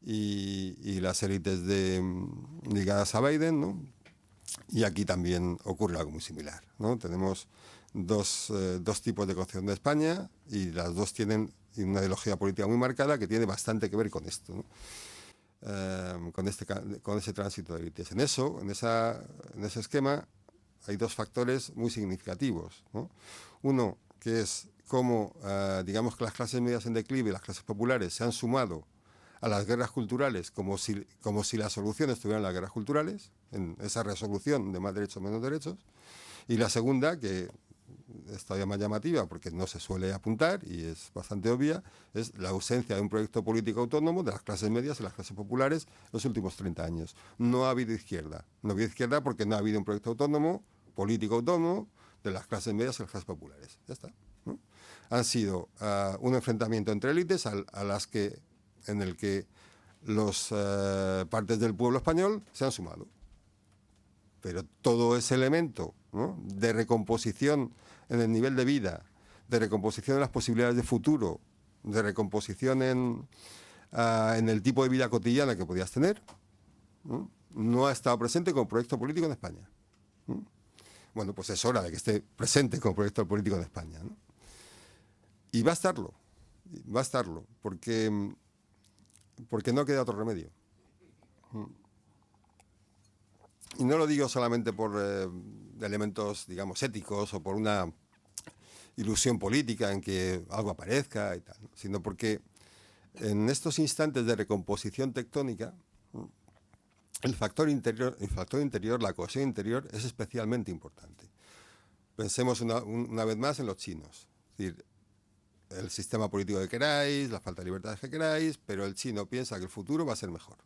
Y las élites ligadas a Biden, ¿no? Y aquí también ocurre algo muy similar, ¿no? Tenemos dos tipos de concepción de España y las dos tienen una ideología política muy marcada que tiene bastante que ver con esto, ¿no? Con ese tránsito de élites. En ese esquema hay dos factores muy significativos, ¿no? Uno, que es cómo, digamos que las clases medias en declive y las clases populares se han sumado a las guerras culturales como si la solución estuviera en las guerras culturales, en esa resolución de más derechos, menos derechos. Y la segunda, que es todavía más llamativa porque no se suele apuntar y es bastante obvia, es la ausencia de un proyecto político autónomo de las clases medias y las clases populares en los últimos 30 años. No ha habido izquierda. No ha habido izquierda porque no ha habido un proyecto autónomo, político autónomo, de las clases medias y las clases populares. Ya está, ¿no? Han sido un enfrentamiento entre élites en el que las partes del pueblo español se han sumado. Pero todo ese elemento, ¿no?, de recomposición en el nivel de vida, de recomposición en las posibilidades de futuro, de recomposición en el tipo de vida cotidiana que podías tener, no ha estado presente como proyecto político en España. Bueno, pues es hora de que esté presente como proyecto político en España, ¿no? Y va a estarlo, porque no queda otro remedio. Y no lo digo solamente por elementos, digamos, éticos o por una ilusión política en que algo aparezca y tal, sino porque en estos instantes de recomposición tectónica, el factor interior, la cohesión interior, es especialmente importante. Pensemos una vez más en los chinos. Es decir, el sistema político que queráis, la falta de libertades que queráis, pero el chino piensa que el futuro va a ser mejor.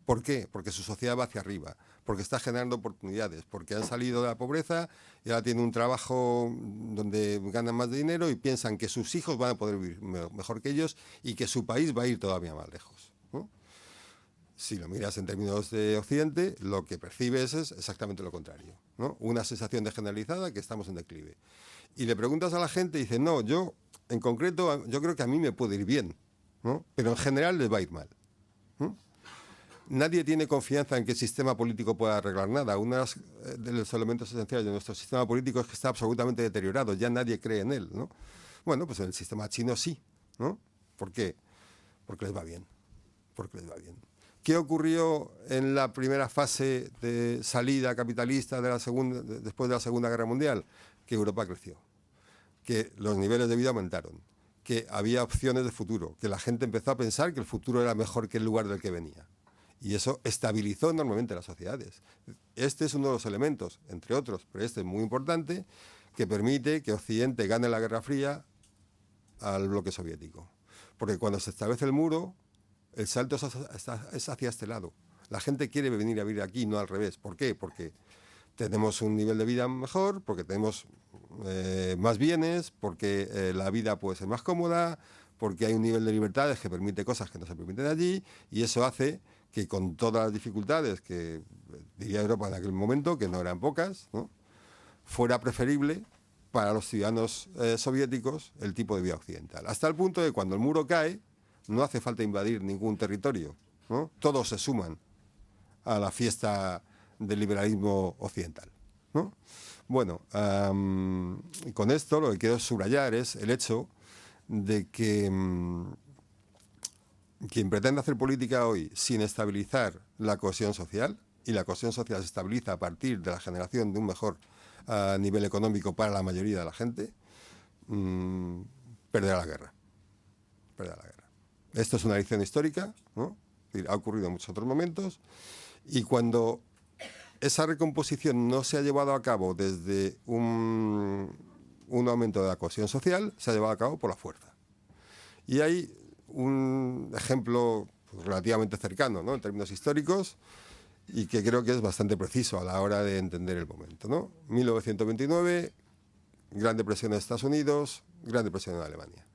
¿Por qué? Porque su sociedad va hacia arriba, porque está generando oportunidades, porque han salido de la pobreza y ahora tienen un trabajo donde ganan más dinero y piensan que sus hijos van a poder vivir mejor que ellos y que su país va a ir todavía más lejos, ¿no? Si lo miras en términos de Occidente, lo que percibes es exactamente lo contrario, ¿no? Una sensación de generalizada que estamos en declive. Y le preguntas a la gente y dicen, no, yo en concreto, yo creo que a mí me puede ir bien, ¿no? Pero en general les va a ir mal, ¿no? Nadie tiene confianza en que el sistema político pueda arreglar nada. Uno de los elementos esenciales de nuestro sistema político es que está absolutamente deteriorado. Ya nadie cree en él, ¿no? Bueno, pues en el sistema chino sí, ¿no? ¿Por qué? Porque les va bien. Porque les va bien. ¿Qué ocurrió en la primera fase de salida capitalista después de la Segunda Guerra Mundial? Que Europa creció, que los niveles de vida aumentaron, que había opciones de futuro, que la gente empezó a pensar que el futuro era mejor que el lugar del que venía. Y eso estabilizó enormemente las sociedades. Este es uno de los elementos, entre otros, pero este es muy importante, que permite que Occidente gane la Guerra Fría al bloque soviético. Porque cuando se establece el muro, el salto es hacia este lado. La gente quiere venir a vivir aquí, no al revés. ¿Por qué? Porque tenemos un nivel de vida mejor, porque tenemos más bienes, porque la vida puede ser más cómoda, porque hay un nivel de libertades que permite cosas que no se permiten allí, y eso hace que con todas las dificultades que diría Europa en aquel momento, que no eran pocas, ¿no?, fuera preferible para los ciudadanos soviéticos el tipo de vida occidental. Hasta el punto de que cuando el muro cae, no hace falta invadir ningún territorio, ¿no? Todos se suman a la fiesta del liberalismo occidental, ¿no? Bueno, con esto lo que quiero subrayar es el hecho de que quien pretende hacer política hoy sin estabilizar la cohesión social, y la cohesión social se estabiliza a partir de la generación de un mejor nivel económico para la mayoría de la gente, perderá la guerra. Perderá la guerra. Esto es una lección histórica, ¿no? Es decir, ha ocurrido en muchos otros momentos, y cuando esa recomposición no se ha llevado a cabo desde un aumento de la cohesión social, se ha llevado a cabo por la fuerza. Y hay un ejemplo relativamente cercano, ¿no?, en términos históricos, y que creo que es bastante preciso a la hora de entender el momento, ¿no? 1929, Gran Depresión en Estados Unidos, Gran Depresión en Alemania.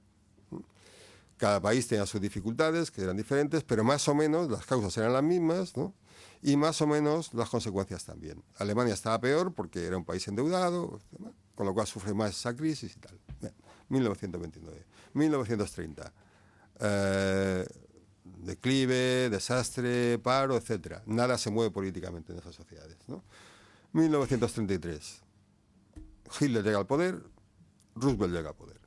Cada país tenía sus dificultades, que eran diferentes, pero más o menos las causas eran las mismas, ¿no?, y más o menos las consecuencias también. Alemania estaba peor porque era un país endeudado, con lo cual sufre más esa crisis y tal. Bien, 1929. 1930. Declive, desastre, paro, etcétera. Nada se mueve políticamente en esas sociedades, ¿no? 1933. Hitler llega al poder, Roosevelt llega al poder.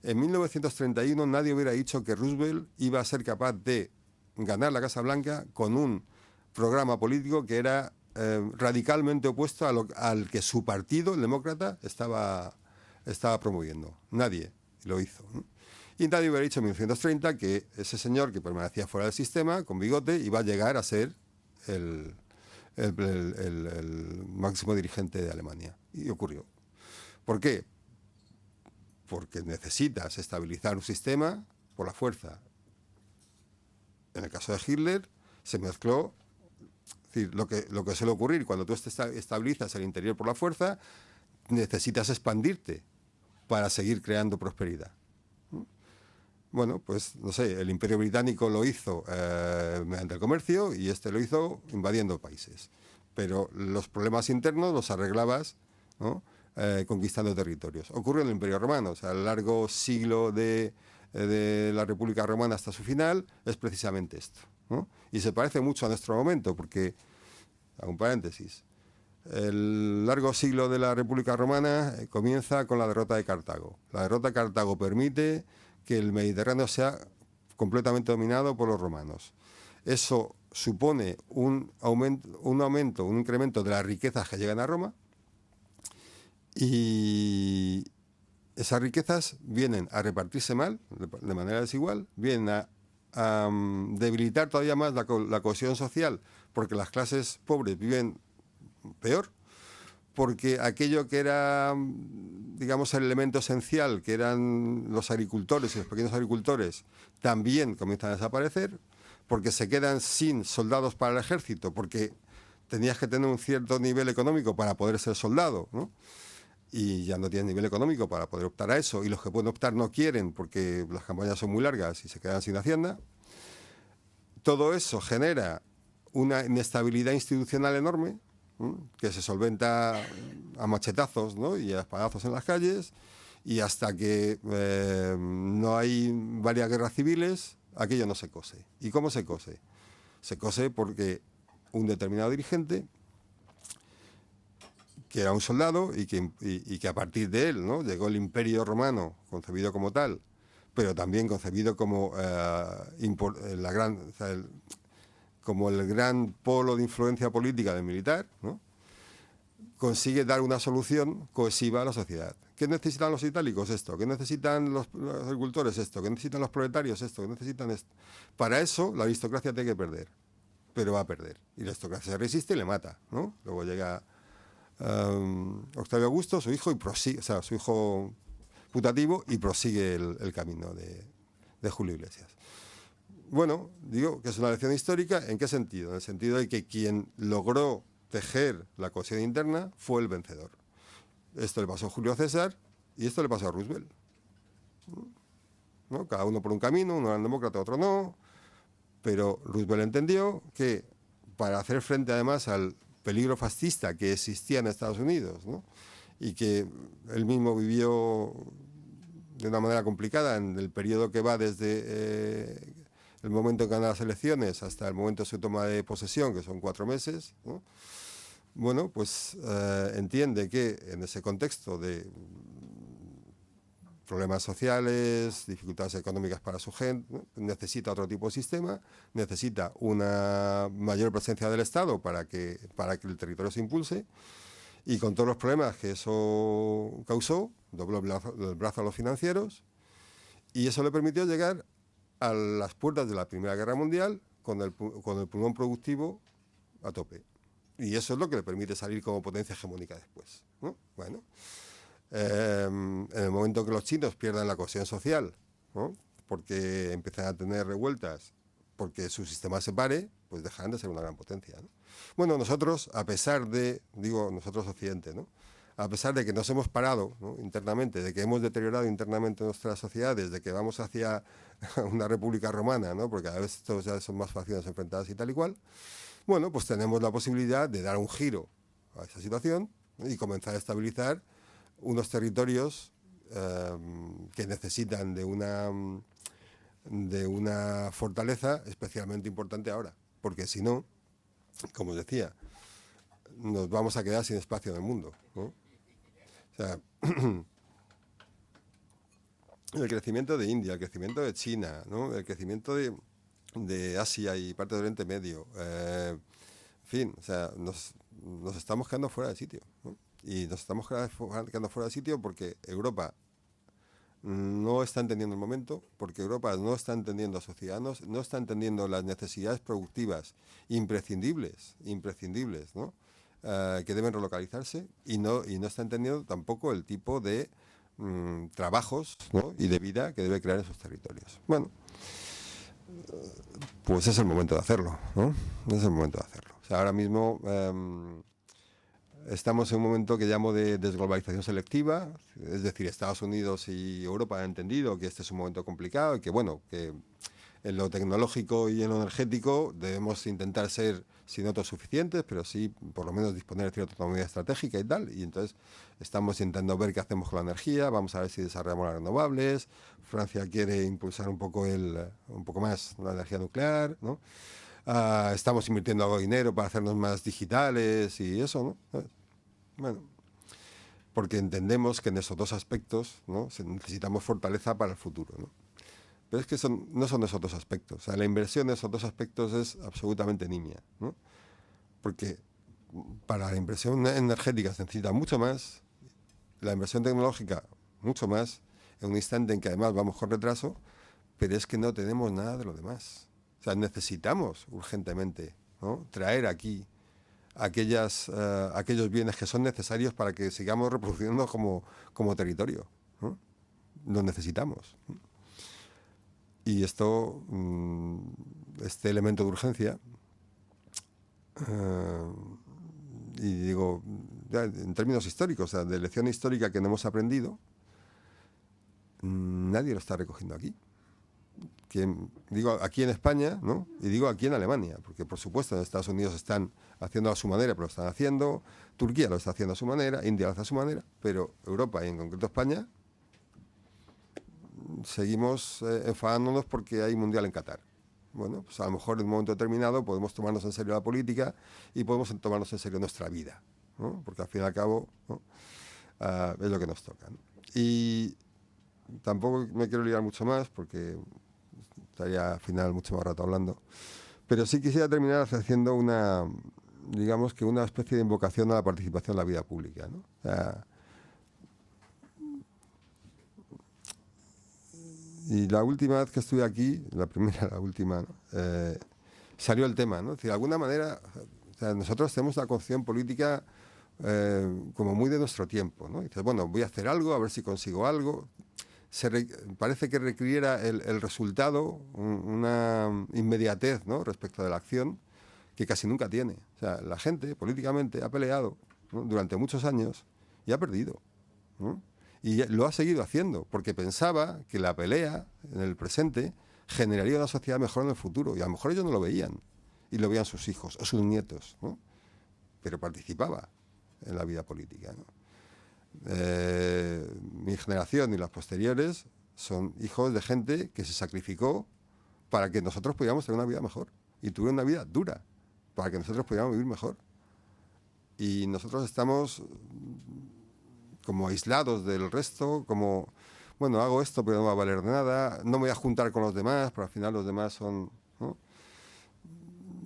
En 1931 nadie hubiera dicho que Roosevelt iba a ser capaz de ganar la Casa Blanca con un programa político que era radicalmente opuesto al que su partido, el demócrata, estaba promoviendo. Nadie lo hizo, ¿no? Y nadie hubiera dicho en 1930 que ese señor que permanecía fuera del sistema, con bigote, iba a llegar a ser el máximo dirigente de Alemania. Y ocurrió. ¿Por qué? Porque necesitas estabilizar un sistema por la fuerza. En el caso de Hitler se mezcló, es decir, lo que suele ocurrir cuando tú estabilizas el interior por la fuerza, necesitas expandirte para seguir creando prosperidad. Bueno, pues no sé, el Imperio Británico lo hizo mediante el comercio y este lo hizo invadiendo países. Pero los problemas internos los arreglabas, ¿no?, conquistando territorios. Ocurrió en el Imperio Romano, o sea, el largo siglo de la República Romana hasta su final es precisamente esto, ¿no? Y se parece mucho a nuestro momento, porque, hago un paréntesis, el largo siglo de la República Romana comienza con la derrota de Cartago. La derrota de Cartago permite que el Mediterráneo sea completamente dominado por los romanos. Eso supone un aumento, un incremento de las riquezas que llegan a Roma, y esas riquezas vienen a repartirse mal, de manera desigual, vienen a debilitar todavía más la cohesión social, porque las clases pobres viven peor, porque aquello que era, digamos, el elemento esencial, que eran los agricultores y los pequeños agricultores, también comienzan a desaparecer, porque se quedan sin soldados para el ejército, porque tenías que tener un cierto nivel económico para poder ser soldado, ¿no? Y ya no tienen nivel económico para poder optar a eso, y los que pueden optar no quieren porque las campañas son muy largas y se quedan sin hacienda. Todo eso genera una inestabilidad institucional enorme, que se solventa a machetazos, ¿no? Y a espadazos en las calles, y hasta que no hay varias guerras civiles, aquello no se cose. ¿Y cómo se cose? Se cose porque un determinado dirigente, que era un soldado y que a partir de él, ¿no?, llegó el Imperio Romano, concebido como tal, pero también concebido como como el gran polo de influencia política del militar, ¿no?, consigue dar una solución cohesiva a la sociedad. ¿Qué necesitan los itálicos? Esto. ¿Qué necesitan los agricultores? Esto. ¿Qué necesitan los proletarios? Esto. ¿Qué necesitan esto? Para eso la aristocracia tiene que perder, pero va a perder. Y la aristocracia se resiste y le mata, ¿no? Luego llega Octavio Augusto, su hijo, y prosigue, o sea, su hijo putativo, y prosigue el camino de Julio Iglesias. Bueno, digo que es una lección histórica. ¿En qué sentido? En el sentido de que quien logró tejer la cohesión interna fue el vencedor. Esto le pasó a Julio César y esto le pasó a Roosevelt, ¿no? Cada uno por un camino, uno era demócrata, otro no, pero Roosevelt entendió que para hacer frente además al peligro fascista que existía en Estados Unidos, ¿no?, y que él mismo vivió de una manera complicada en el periodo que va desde el momento en que ganan las elecciones hasta el momento de su toma de posesión, que son 4 meses, ¿no? Bueno, pues entiende que en ese contexto de problemas sociales, dificultades económicas para su gente, ¿no?, necesita otro tipo de sistema, necesita una mayor presencia del Estado para que el territorio se impulse, y con todos los problemas que eso causó, dobló el brazo a los financieros, y eso le permitió llegar a las puertas de la Primera Guerra Mundial con el pulmón productivo a tope. Y eso es lo que le permite salir como potencia hegemónica después, ¿no? Bueno, en el momento que los chinos pierdan la cohesión social, ¿no?, porque empiezan a tener revueltas, porque su sistema se pare, pues dejarán de ser una gran potencia, ¿no? Bueno, nosotros, a pesar de, digo nosotros Occidente, ¿no?, a pesar de que nos hemos parado, ¿no?, internamente, de que hemos deteriorado internamente nuestras sociedades, de que vamos hacia una república romana, ¿no?, porque cada vez todos ya son más facciones enfrentadas y tal y cual, bueno, pues tenemos la posibilidad de dar un giro a esa situación, ¿no?, y comenzar a estabilizar unos territorios que necesitan de una fortaleza especialmente importante ahora, porque si no, como os decía, nos vamos a quedar sin espacio en el mundo, ¿no? O sea, el crecimiento de India, el crecimiento de China, ¿no?, el crecimiento de Asia y parte del Oriente Medio, en fin, o sea, nos estamos quedando fuera de sitio, ¿no? Y nos estamos quedando fuera de sitio porque Europa no está entendiendo el momento, porque Europa no está entendiendo a sus ciudadanos, no está entendiendo las necesidades productivas imprescindibles, ¿no?, que deben relocalizarse, y no está entendiendo tampoco el tipo de trabajos, ¿no?, y de vida que debe crear en sus territorios. Bueno, pues es el momento de hacerlo, ¿no? Es el momento de hacerlo. O sea, ahora mismo estamos en un momento que llamo de desglobalización selectiva, es decir, Estados Unidos y Europa han entendido que este es un momento complicado y que, bueno, que en lo tecnológico y en lo energético debemos intentar ser, si no autosuficientes, pero sí por lo menos disponer de cierta autonomía estratégica y tal, y entonces estamos intentando ver qué hacemos con la energía, vamos a ver si desarrollamos las renovables. Francia quiere impulsar un poco más la energía nuclear, ¿no? Estamos invirtiendo algo de dinero para hacernos más digitales y eso, ¿no? Bueno, porque entendemos que en esos dos aspectos, ¿no?, necesitamos fortaleza para el futuro, ¿no? Pero es que no son esos dos aspectos. O sea, la inversión en esos dos aspectos es absolutamente nimia, ¿no? Porque para la inversión energética se necesita mucho más, la inversión tecnológica mucho más, en un instante en que además vamos con retraso, pero es que no tenemos nada de lo demás. O sea, necesitamos urgentemente, ¿no?, traer aquí aquellos bienes que son necesarios para que sigamos reproduciendo como territorio, ¿no? Lo necesitamos. Y esto, este elemento de urgencia, y digo, ya, en términos históricos, o sea, de lección histórica que no hemos aprendido, nadie lo está recogiendo aquí. Digo aquí en España, ¿no? Y digo aquí en Alemania, porque por supuesto en Estados Unidos están haciendo a su manera, pero lo están haciendo, Turquía lo está haciendo a su manera, India lo hace a su manera, pero Europa y en concreto España seguimos enfadándonos porque hay mundial en Qatar. Bueno, pues a lo mejor en un momento determinado podemos tomarnos en serio la política y podemos tomarnos en serio nuestra vida, ¿no? Porque al fin y al cabo, ¿no? Es lo que nos toca, ¿no? Y tampoco me quiero liar mucho más porque estaría al final mucho más rato hablando, pero sí quisiera terminar haciendo digamos que una especie de invocación a la participación en la vida pública, ¿no? O sea, y la última vez que estuve aquí, la primera, la última, ¿no? Salió el tema, ¿no? Es decir, de alguna manera, o sea, nosotros tenemos una concepción política como muy de nuestro tiempo, ¿no? Y dices, bueno, voy a hacer algo, a ver si consigo algo. Parece que requiriera el resultado una inmediatez, ¿no? Respecto de la acción que casi nunca tiene. O sea, la gente políticamente ha peleado, ¿no? Durante muchos años y ha perdido, ¿no? Y lo ha seguido haciendo porque pensaba que la pelea en el presente generaría una sociedad mejor en el futuro, y a lo mejor ellos no lo veían y lo veían sus hijos o sus nietos, ¿no? Pero participaba en la vida política, ¿no? Mi generación y las posteriores son hijos de gente que se sacrificó para que nosotros pudiéramos tener una vida mejor, y tuvieron una vida dura para que nosotros pudiéramos vivir mejor, y nosotros estamos como aislados del resto, como, bueno, hago esto pero no va a valer nada, no me voy a juntar con los demás, pero al final los demás son, ¿no?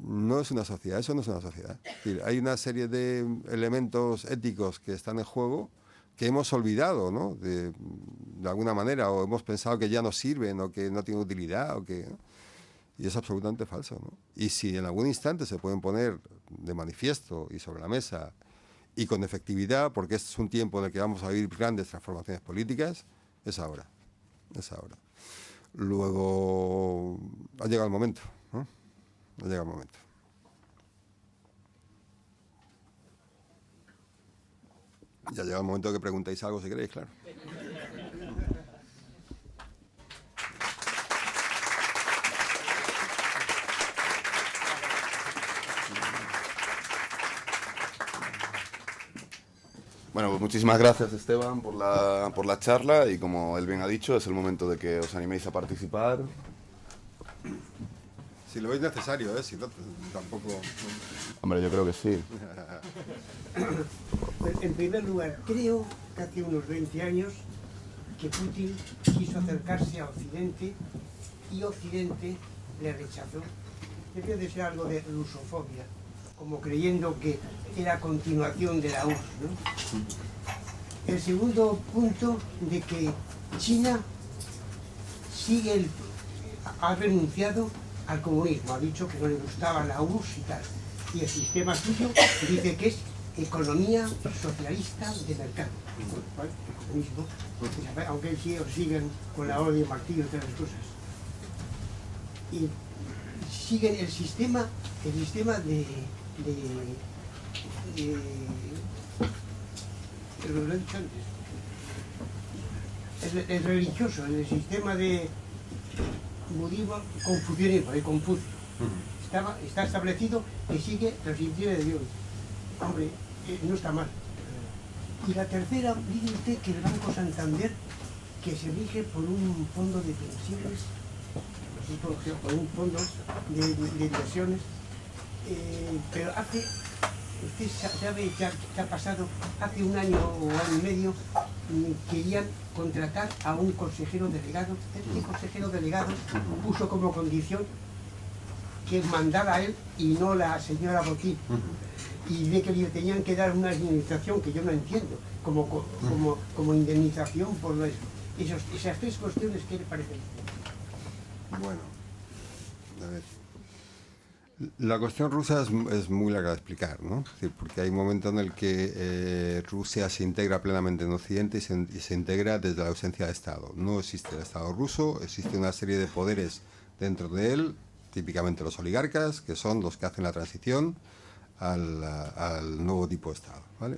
No es una sociedad, eso no es una sociedad. Es decir, hay una serie de elementos éticos que están en juego que hemos olvidado, ¿no? De alguna manera, o hemos pensado que ya no sirven o que no tienen utilidad, o que, ¿no? Y es absolutamente falso, ¿no? Y si en algún instante se pueden poner de manifiesto y sobre la mesa y con efectividad, porque este es un tiempo en el que vamos a vivir grandes transformaciones políticas, es ahora, es ahora. Luego ha llegado el momento, ¿no? Ha llegado el momento. Ya llega el momento de que preguntéis algo si queréis, claro. Bueno, pues muchísimas gracias, Esteban, por la charla, y como él bien ha dicho, es el momento de que os animéis a participar. Si lo veis necesario, si no, tampoco... Hombre, yo creo que sí. En primer lugar, creo que hace unos 20 años que Putin quiso acercarse a Occidente y Occidente le rechazó. Debió de ser algo de rusofobia, como creyendo que era continuación de la URSS, ¿no? El segundo punto, de que China ha renunciado al comunismo, ha dicho que no le gustaba la URSS y tal, y el sistema suyo dice que es economía socialista de mercado, ¿vale? El comunismo, aunque ellos siguen con la orden martillo y todas las cosas, y siguen el sistema lo he dicho antes, el religioso, el sistema de budismo, confucianismo, de Confucio. Está establecido que sigue los ideales de Dios. Hombre, no está mal. Y la tercera, dice usted que el Banco Santander, que se rige por un fondo de pensiones, por un fondo de inversiones, pero usted sabe, ya ha pasado, hace un año o año y medio, querían contratar a un consejero delegado. Este consejero delegado puso como condición que mandara a él y no la señora Botín, y de que le tenían que dar una indemnización que yo no entiendo, como indemnización por eso. Esas tres cuestiones, ¿qué le parecen? Bueno, a ver, La cuestión rusa es muy larga de explicar, ¿no? Es decir, porque hay un momento en el que Rusia se integra plenamente en Occidente y se integra desde la ausencia de Estado. No existe el Estado ruso, existe una serie de poderes dentro de él, típicamente los oligarcas, que son los que hacen la transición al nuevo tipo de Estado, ¿vale?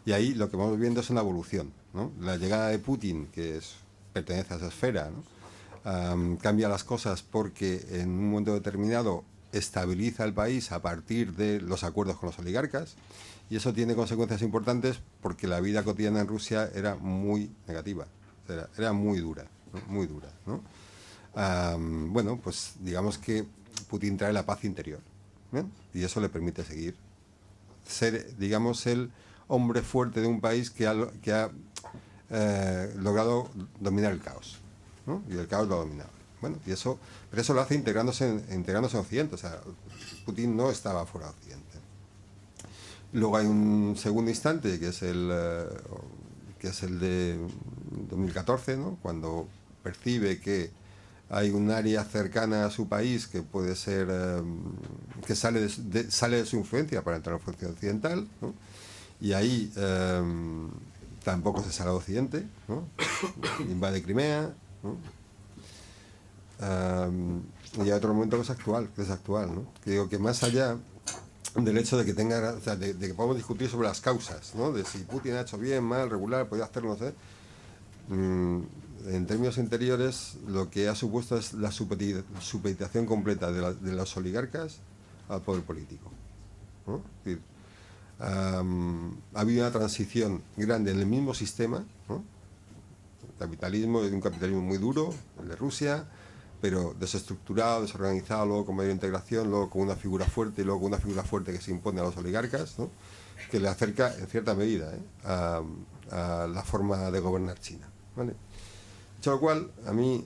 Y ahí lo que vamos viendo es una evolución, ¿no? La llegada de Putin, pertenece a esa esfera, ¿no? Cambia las cosas porque en un momento determinado estabiliza el país a partir de los acuerdos con los oligarcas, y eso tiene consecuencias importantes porque la vida cotidiana en Rusia era muy negativa, era muy dura, ¿no? Muy dura, ¿no? Bueno, pues digamos que Putin trae la paz interior, ¿eh? Y eso le permite seguir ser, digamos, el hombre fuerte de un país que ha logrado dominar el caos, ¿no? Y el caos lo ha dominado. Bueno, pero eso lo hace integrándose en Occidente. O sea, Putin no estaba fuera de Occidente. Luego hay un segundo instante que es el de 2014, ¿no? Cuando percibe que hay un área cercana a su país que puede ser que sale de su influencia para entrar en la influencia occidental, ¿no? Y ahí tampoco se sale a Occidente, ¿no? Invade Crimea, ¿no? Y hay otro momento que es actual, ¿no? Que digo que más allá del hecho de que tenga, o sea, de que podamos discutir sobre las causas, ¿no? De si Putin ha hecho bien, mal, regular, podría hacerlo, no sé. En términos interiores, lo que ha supuesto es la supeditación completa de los oligarcas al poder político, ¿no? Es decir, ha habido una transición grande en el mismo sistema, ¿no? El capitalismo es un capitalismo muy duro, el de Rusia, pero desestructurado, desorganizado, luego con mayor integración, luego con una figura fuerte y luego con una figura fuerte que se impone a los oligarcas, ¿no? Que le acerca en cierta medida a la forma de gobernar China, ¿vale? Dicho lo cual, a mí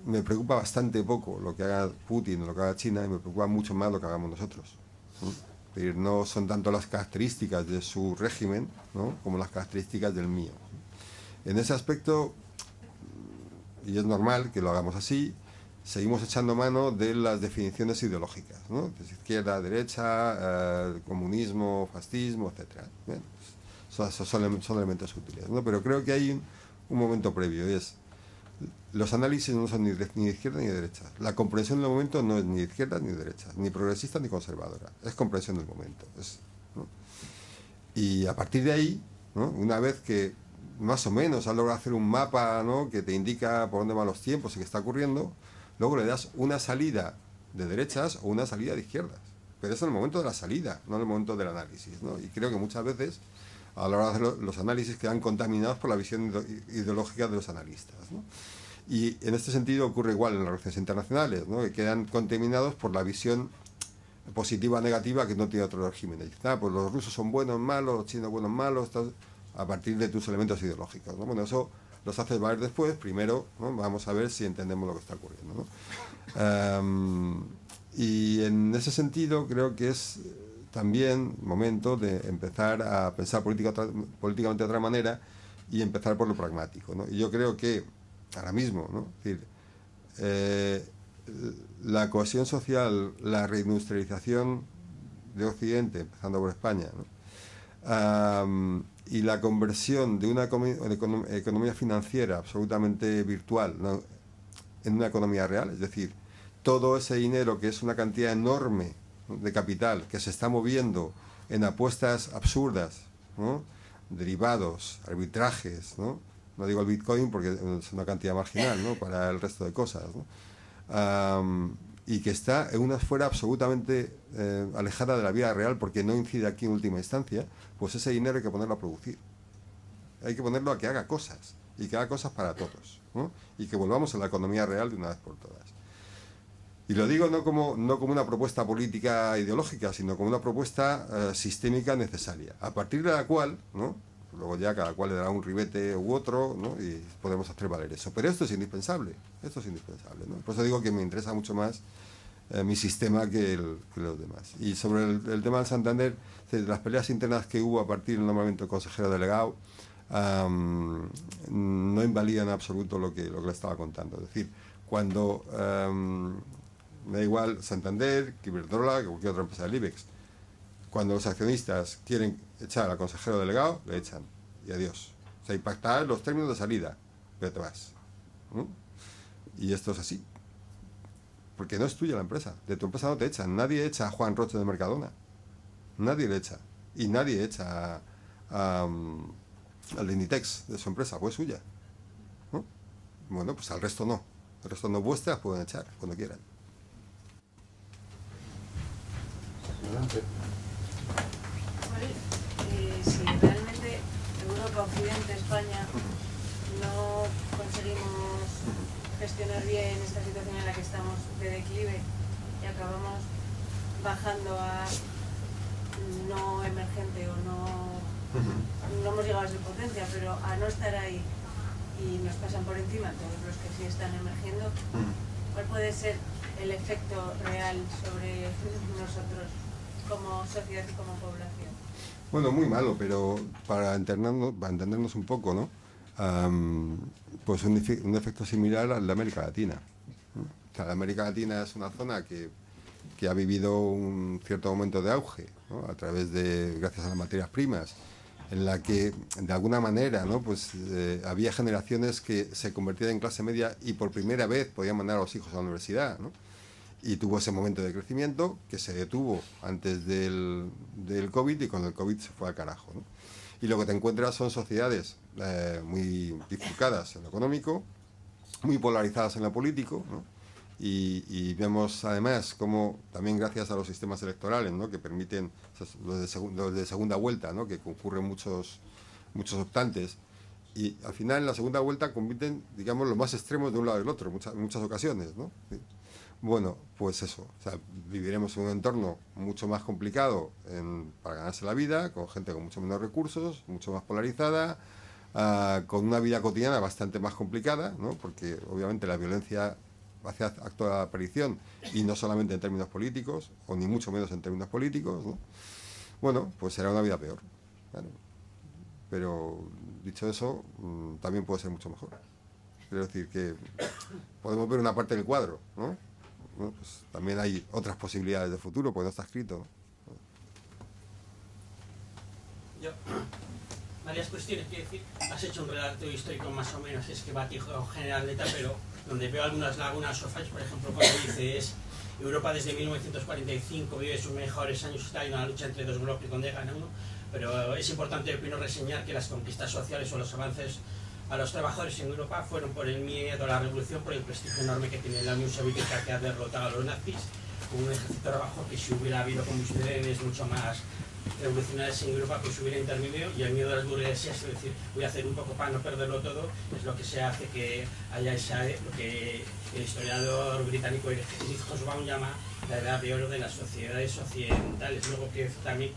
me preocupa bastante poco lo que haga Putin o lo que haga China, y me preocupa mucho más lo que hagamos nosotros, ¿no? Es decir, no son tanto las características de su régimen, ¿no? Como las características del mío. En ese aspecto, y es normal que lo hagamos así, seguimos echando mano de las definiciones ideológicas, ¿no? Desde izquierda, derecha, comunismo, fascismo, etc. Son elementos útiles, ¿no? Pero creo que hay un momento previo, y es los análisis no son ni de izquierda ni de derecha. La comprensión del momento no es ni de izquierda ni de derecha, ni progresista ni conservadora. Es comprensión del momento, ¿no? Y a partir de ahí, ¿no? Una vez que más o menos has logrado hacer un mapa, ¿no? Que te indica por dónde van los tiempos y qué está ocurriendo, luego le das una salida de derechas o una salida de izquierdas. Pero es en el momento de la salida, no en el momento del análisis, ¿no? Y creo que muchas veces, a la hora de hacer los análisis, quedan contaminados por la visión ideológica de los analistas, ¿no? Y en este sentido ocurre igual en las relaciones internacionales, ¿no? Que quedan contaminados por la visión positiva o negativa que no tiene otro régimen. Pues los rusos son buenos, malos, los chinos buenos, malos, a partir de tus elementos ideológicos, ¿no? Bueno, eso los haces valer después. Primero, ¿no? Vamos a ver si entendemos lo que está ocurriendo, ¿no? Y en ese sentido creo que es también momento de empezar a pensar políticamente de otra manera y empezar por lo pragmático, ¿no? Y yo creo que ahora mismo, ¿no? Es decir, la cohesión social, la reindustrialización de Occidente, empezando por España, ¿no? Y la conversión de una economía financiera absolutamente virtual, ¿no? En una economía real, es decir, todo ese dinero, que es una cantidad enorme de capital que se está moviendo en apuestas absurdas, ¿no? Derivados, arbitrajes, ¿no? No digo el Bitcoin porque es una cantidad marginal, ¿no? Para el resto de cosas, ¿no? Y que está en una esfera absolutamente alejada de la vida real porque no incide aquí en última instancia, pues ese dinero hay que ponerlo a producir. Hay que ponerlo a que haga cosas, y que haga cosas para todos, ¿no? Y que volvamos a la economía real de una vez por todas. Y lo digo no como una propuesta política ideológica, sino como una propuesta sistémica necesaria, a partir de la cual, ¿no? Luego ya cada cual le dará un ribete u otro, ¿no? Y podemos hacer valer eso. Pero esto es indispensable, ¿no? Por eso digo que me interesa mucho más mi sistema que los demás. Y sobre el tema del Santander, las peleas internas que hubo a partir del nombramiento del consejero delegado, no invalidan en absoluto lo que le estaba contando. Es decir, cuando Me da igual Santander, que Iberdrola, que cualquier otra empresa del IBEX. Cuando los accionistas quieren echar al consejero delegado, le echan. Y adiós. O sea, impactar los términos de salida, pero te vas. ¿No? Y esto es así. Porque no es tuya la empresa. De tu empresa no te echan. Nadie echa a Juan Roche de Mercadona. Nadie le echa. Y nadie echa al Inditex de su empresa, pues suya. ¿No? Bueno, pues al resto no. El resto no vuestras, pueden echar cuando quieran. Adelante. Si realmente Europa, Occidente, España no conseguimos gestionar bien esta situación en la que estamos de declive y acabamos bajando a no emergente o no hemos llegado a ser potencia, pero a no estar ahí y nos pasan por encima todos los que sí están emergiendo, ¿cuál puede ser el efecto real sobre nosotros como sociedad y como población? Bueno, muy malo, pero para entendernos un poco, ¿no? Pues un efecto similar al de América Latina. O sea, la América Latina es una zona que ha vivido un cierto momento de auge, ¿no? A través de, gracias a las materias primas, en la que de alguna manera, ¿no? Pues había generaciones que se convertían en clase media y por primera vez podían mandar a los hijos a la universidad, ¿no? Y tuvo ese momento de crecimiento que se detuvo antes del COVID, y con el COVID se fue al carajo, ¿no? Y lo que te encuentras son sociedades muy bifurcadas en lo económico, muy polarizadas en lo político, ¿no? Y vemos además cómo también gracias a los sistemas electorales, ¿no? Que permiten los de segunda vuelta, ¿no? Que concurren muchos optantes, y al final en la segunda vuelta compiten, digamos, los más extremos de un lado y del otro, en muchas ocasiones, ¿no? Bueno, pues eso, o sea, viviremos en un entorno mucho más complicado para ganarse la vida, con gente con mucho menos recursos, mucho más polarizada, con una vida cotidiana bastante más complicada, ¿no? Porque obviamente la violencia hace acto de aparición, y no solamente en términos políticos, o ni mucho menos en términos políticos, ¿no? Bueno, pues será una vida peor, claro. Pero dicho eso, también puede ser mucho mejor. Quiero decir que podemos ver una parte del cuadro, ¿no? Bueno, pues también hay otras posibilidades de futuro, pues no está escrito, ¿no? Yo, varias cuestiones, quiero decir, has hecho un relato histórico más o menos esquemático general de tal, pero donde veo algunas lagunas o fallos, por ejemplo, cuando dices Europa desde 1945 vive sus mejores años, está en una lucha entre dos bloques donde gana uno, pero es importante, opino, reseñar que las conquistas sociales o los avances a los trabajadores en Europa fueron por el miedo a la revolución, por el prestigio enorme que tiene la Unión Soviética, que ha derrotado a los nazis, con un ejército trabajo que si hubiera habido convulsiones mucho más revolucionarias en Europa, pues hubiera intervenido, y el miedo de las burguesías, es decir, voy a hacer un poco para no perderlo todo, es lo que se hace que haya lo que el historiador británico Eric Hobsbawm llama la edad de oro de las sociedades occidentales. Luego que también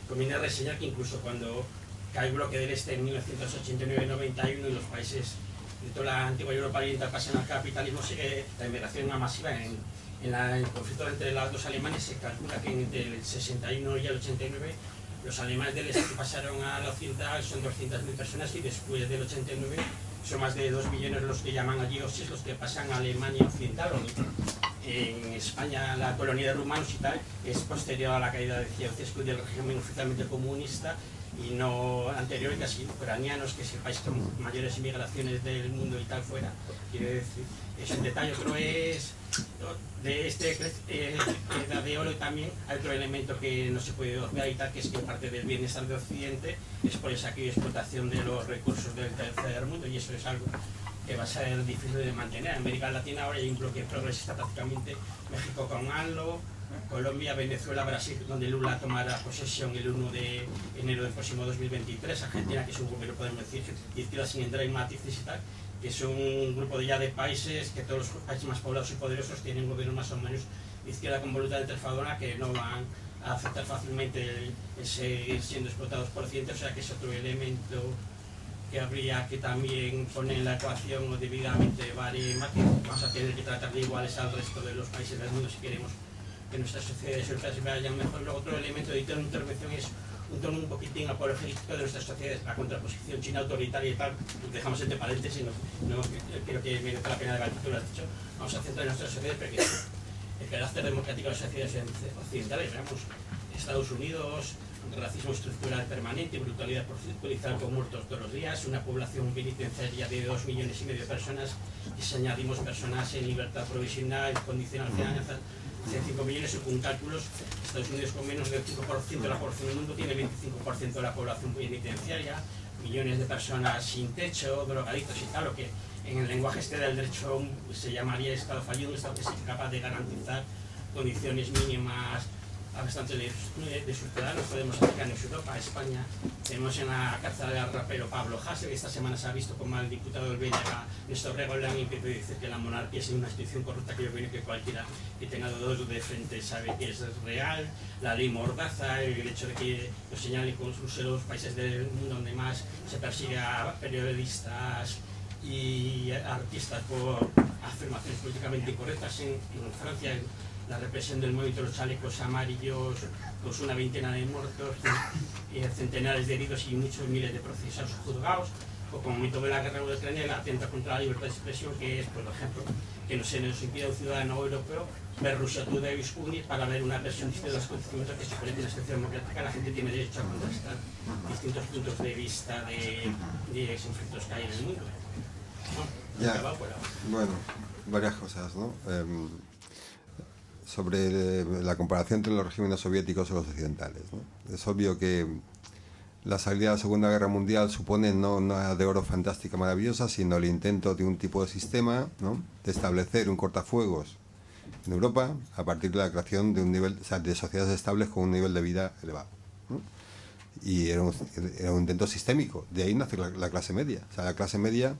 conviene reseñar que incluso cuando cae el bloque del Este en 1989-91 y los países de toda la antigua Europa Oriental pasan al capitalismo, sigue la inmigración masiva. En el conflicto entre las dos Alemanes se calcula que entre el 61 y el 89 los alemanes del Este pasaron a la occidental son 200.000 personas, y después del 89 son más de 2 millones los que llaman allí osis, los que pasan a Alemania occidental. En España la colonia de rumanos y tal es posterior a la caída de Ceausescu y del régimen oficialmente comunista, y no anterior, casi ucranianos, que es el país con mayores inmigraciones del mundo y tal fuera. Quiero decir, es un detalle. Otro es de edad de oro, también hay otro elemento que no se puede obviar y tal, que es que parte del bienestar de Occidente es por esa explotación de los recursos del tercer mundo, y eso es algo que va a ser difícil de mantener. En América Latina ahora hay un bloque progresista prácticamente, México con ANLO, Colombia, Venezuela, Brasil, donde Lula tomará posesión el 1 de enero del próximo 2023, Argentina, que es un gobierno, podemos decir, izquierda sin entrar en matices y tal, que es un grupo de países, que todos los países más poblados y poderosos tienen gobiernos más o menos de izquierda con voluntad transformadora, que no van a aceptar fácilmente el seguir siendo explotados por Occidente. O sea que es otro elemento que habría que también poner en la ecuación, o debidamente más, que vamos a tener que tratar de iguales al resto de los países del mundo si queremos que nuestras sociedades europeas se vayan mejor. Luego otro elemento de intervención es un tono un poquitín apologético de nuestras sociedades, la contraposición China autoritaria y tal. Dejamos entre paréntesis, no creo que merezca la pena debatir, tú lo has dicho. Vamos a centrar en nuestras sociedades, porque el carácter democrático de las sociedades occidentales. Veamos, Estados Unidos, racismo estructural permanente, brutalidad policial con muertos todos los días, una población penitenciaria de 2,5 millones de personas, y si añadimos personas en libertad provisional, condicional, fianza, 5 millones según cálculos. Estados Unidos, con menos del 5% de la población del mundo, tiene 25% de la población penitenciaria, millones de personas sin techo, drogadictos y tal, lo que en el lenguaje del derecho se llamaría Estado fallido, un Estado que es incapaz de garantizar condiciones mínimas a bastantes de sus ciudadanos. Podemos aplicar en Europa, España. Tenemos en la cárcel al rapero Pablo Hasél, que esta semana se ha visto como el diputado del Belga, Néstor Regolán, y que dice que la monarquía es una institución corrupta, que yo creo que cualquiera que tenga dos de frente sabe que es real. La ley Mordaza, el hecho de que lo señalen como los países del mundo donde más se persigue a periodistas y artistas por afirmaciones políticamente incorrectas. En Francia, la represión del movimiento de los chalecos amarillos, pues una veintena de muertos, centenares de heridos y muchos miles de procesados juzgados, o como momento de la guerra de Ucrania, la atenta contra la libertad de expresión, que es, por ejemplo, que no se nos impida a un ciudadano europeo ver Russia Today Sputnik para ver una versión distinta de los acontecimientos que se supone que en la excepción democrática la gente tiene derecho a contrastar distintos puntos de vista de conflictos que hay en el mundo. Bueno, varias cosas, ¿no? Sobre la comparación entre los regímenes soviéticos y los occidentales, ¿no? Es obvio que la salida de la Segunda Guerra Mundial supone no una de oro fantástica maravillosa, sino el intento de un tipo de sistema, ¿no?, de establecer un cortafuegos en Europa a partir de la creación de un nivel, o sea, de sociedades estables con un nivel de vida elevado, ¿no? Y era un intento sistémico. De ahí nace la clase media. O sea, la clase media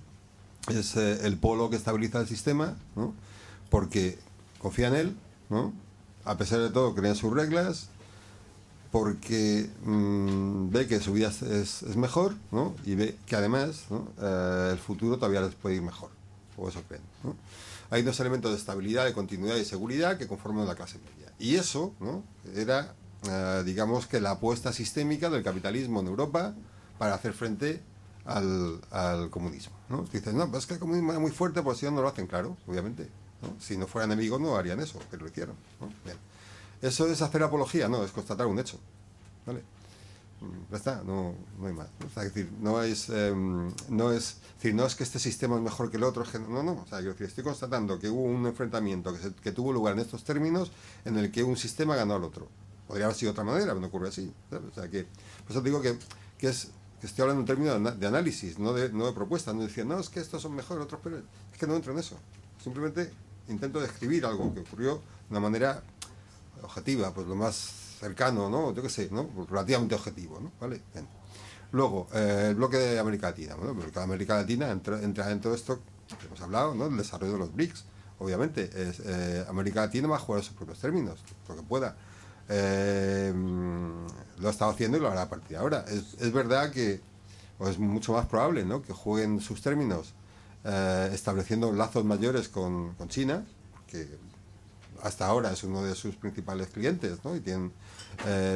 es el polo que estabiliza el sistema, ¿no?, porque confía en él, ¿no?, a pesar de todo cree en sus reglas, porque ve que su vida es mejor, ¿no?, y ve que además, ¿no?, el futuro todavía les puede ir mejor, o eso creen, ¿no? Hay dos elementos de estabilidad, de continuidad y seguridad que conforman la clase media. Y eso, ¿no?, era, digamos que la apuesta sistémica del capitalismo en Europa para hacer frente al comunismo, ¿no? Dices, no, pues es que el comunismo es muy fuerte, pues si no lo hacen, claro, obviamente, ¿no? Si no fueran enemigos no harían eso, pero lo hicieron, ¿no? Bien. ¿Eso es hacer apología? No, es constatar un hecho, ¿vale? Ya está, no hay más, ¿no? O sea, es decir, no es que este sistema es mejor que el otro, no, o sea, estoy constatando que hubo un enfrentamiento que tuvo lugar en estos términos en el que un sistema ganó al otro. Podría haber sido de otra manera, pero no ocurre así, ¿sabes? O sea, que por eso digo que estoy hablando en términos de análisis, no de propuesta. No decía, no, es que estos son mejores, otros peores. Es que no entro en eso. Simplemente intento describir algo que ocurrió de una manera objetiva, pues lo más cercano, ¿no? Yo qué sé, ¿no? Pues relativamente objetivo, ¿no? ¿Vale? Bien. Luego, el bloque de América Latina. Bueno, el bloque de América Latina entra en todo esto que hemos hablado, ¿no? El desarrollo de los BRICS. Obviamente, América Latina va a jugar a sus propios términos, lo que pueda. Lo ha estado haciendo y lo hará a partir de ahora. Es verdad que, o es mucho más probable, ¿no?, que jueguen sus términos estableciendo lazos mayores con China, que hasta ahora es uno de sus principales clientes, ¿no?, y tienen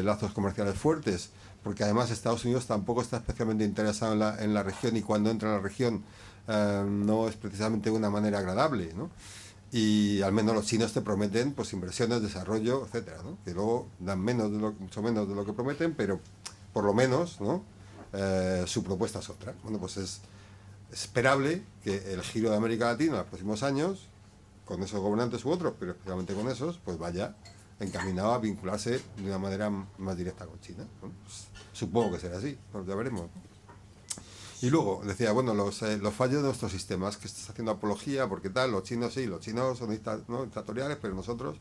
lazos comerciales fuertes, porque además Estados Unidos tampoco está especialmente interesado en la región, y cuando entra en la región no es precisamente de una manera agradable, ¿no? Y al menos los chinos te prometen, pues, inversiones, desarrollo, etcétera, ¿no?, que luego dan mucho menos de lo que prometen, pero por lo menos, ¿no?, su propuesta es otra. Bueno, pues es esperable que el giro de América Latina en los próximos años, con esos gobernantes u otros, pero especialmente con esos, pues vaya encaminado a vincularse de una manera más directa con China, ¿no? Pues, supongo que será así, pues ya veremos. Y luego decía, bueno, los fallos de nuestros sistemas, que estás haciendo apología, porque tal, los chinos sí, los chinos son dictatoriales, pero nosotros,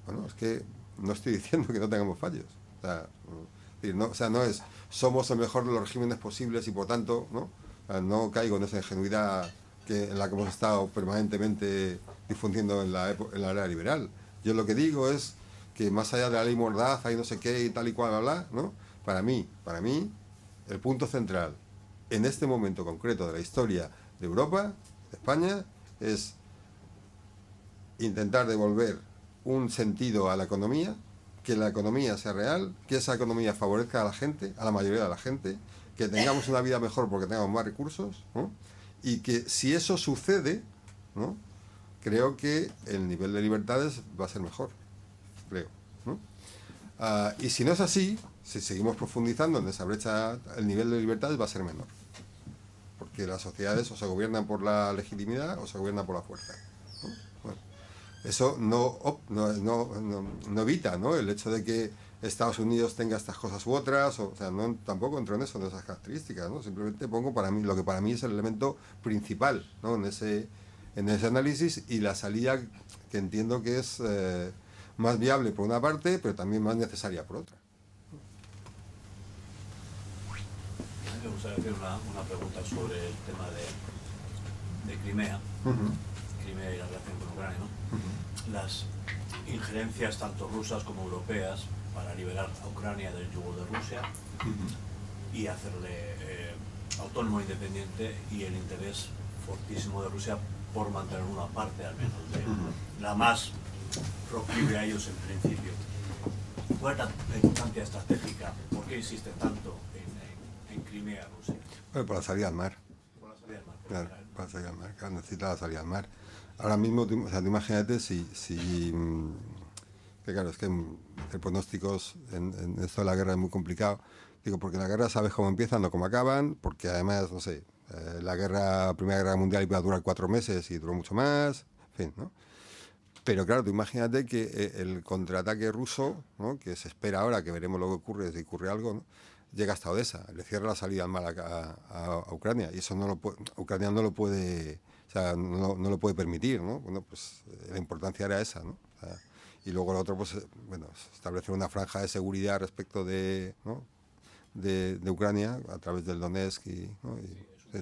bueno, es que no estoy diciendo que no tengamos fallos. O sea, no es, somos el mejor de los regímenes posibles y por tanto, ¿no?, no caigo en esa ingenuidad en la que hemos estado permanentemente difundiendo en la era liberal. Yo lo que digo es que más allá de la ley Mordaza y no sé qué y tal y cual, bla, bla, ¿no?, para mí, el punto central en este momento concreto de la historia de Europa, de España, es intentar devolver un sentido a la economía, que la economía sea real, que esa economía favorezca a la gente, a la mayoría de la gente, que tengamos una vida mejor porque tengamos más recursos, ¿no?, y que si eso sucede, ¿no?, creo que el nivel de libertades va a ser mejor, creo, ¿no? Y si no es así, si seguimos profundizando en esa brecha, el nivel de libertades va a ser menor. Porque las sociedades o se gobiernan por la legitimidad o se gobiernan por la fuerza, ¿no? Bueno, eso no evita, ¿no?, el hecho de que Estados Unidos tenga estas cosas u otras, o sea, no, tampoco entro en eso, en esas características, ¿no? Simplemente pongo para mí lo que para mí es el elemento principal, ¿no?, en ese análisis, y la salida que entiendo que es más viable por una parte, pero también más necesaria por otra. Me gustaría hacer una pregunta sobre el tema de Crimea, Crimea y la relación con Ucrania, ¿no? Las injerencias tanto rusas como europeas para liberar a Ucrania del yugo de Rusia y hacerle autónomo e independiente, y el interés fortísimo de Rusia por mantener una parte al menos de la más proclive a ellos en principio. ¿Cuál es la importancia estratégica? ¿Por qué insisten tanto en Crimea, Rusia? Bueno, por la salida al mar. Por la salida al mar. Claro, para salir al mar, claro, necesita la salida al mar. Ahora mismo, o sea, tú imagínate que claro, es que hacer pronósticos en esto de la guerra es muy complicado. Digo, porque la guerra sabes cómo empiezan, no cómo acaban, porque además, no sé, la Primera Guerra Mundial iba a durar 4 meses y duró mucho más, en fin, ¿no? Pero claro, tú imagínate que el contraataque ruso, ¿no?, que se espera ahora, que veremos lo que ocurre, si ocurre algo, ¿no?, llega hasta Odessa, le cierra la salida al mar a Ucrania, y eso Ucrania no lo puede, o sea, no lo puede permitir, ¿no? Bueno, pues la importancia era esa, ¿no? O sea, y luego lo otro, pues, bueno, establecer una franja de seguridad respecto de, ¿no?, de Ucrania a través del Donetsk, ¿no? Sí.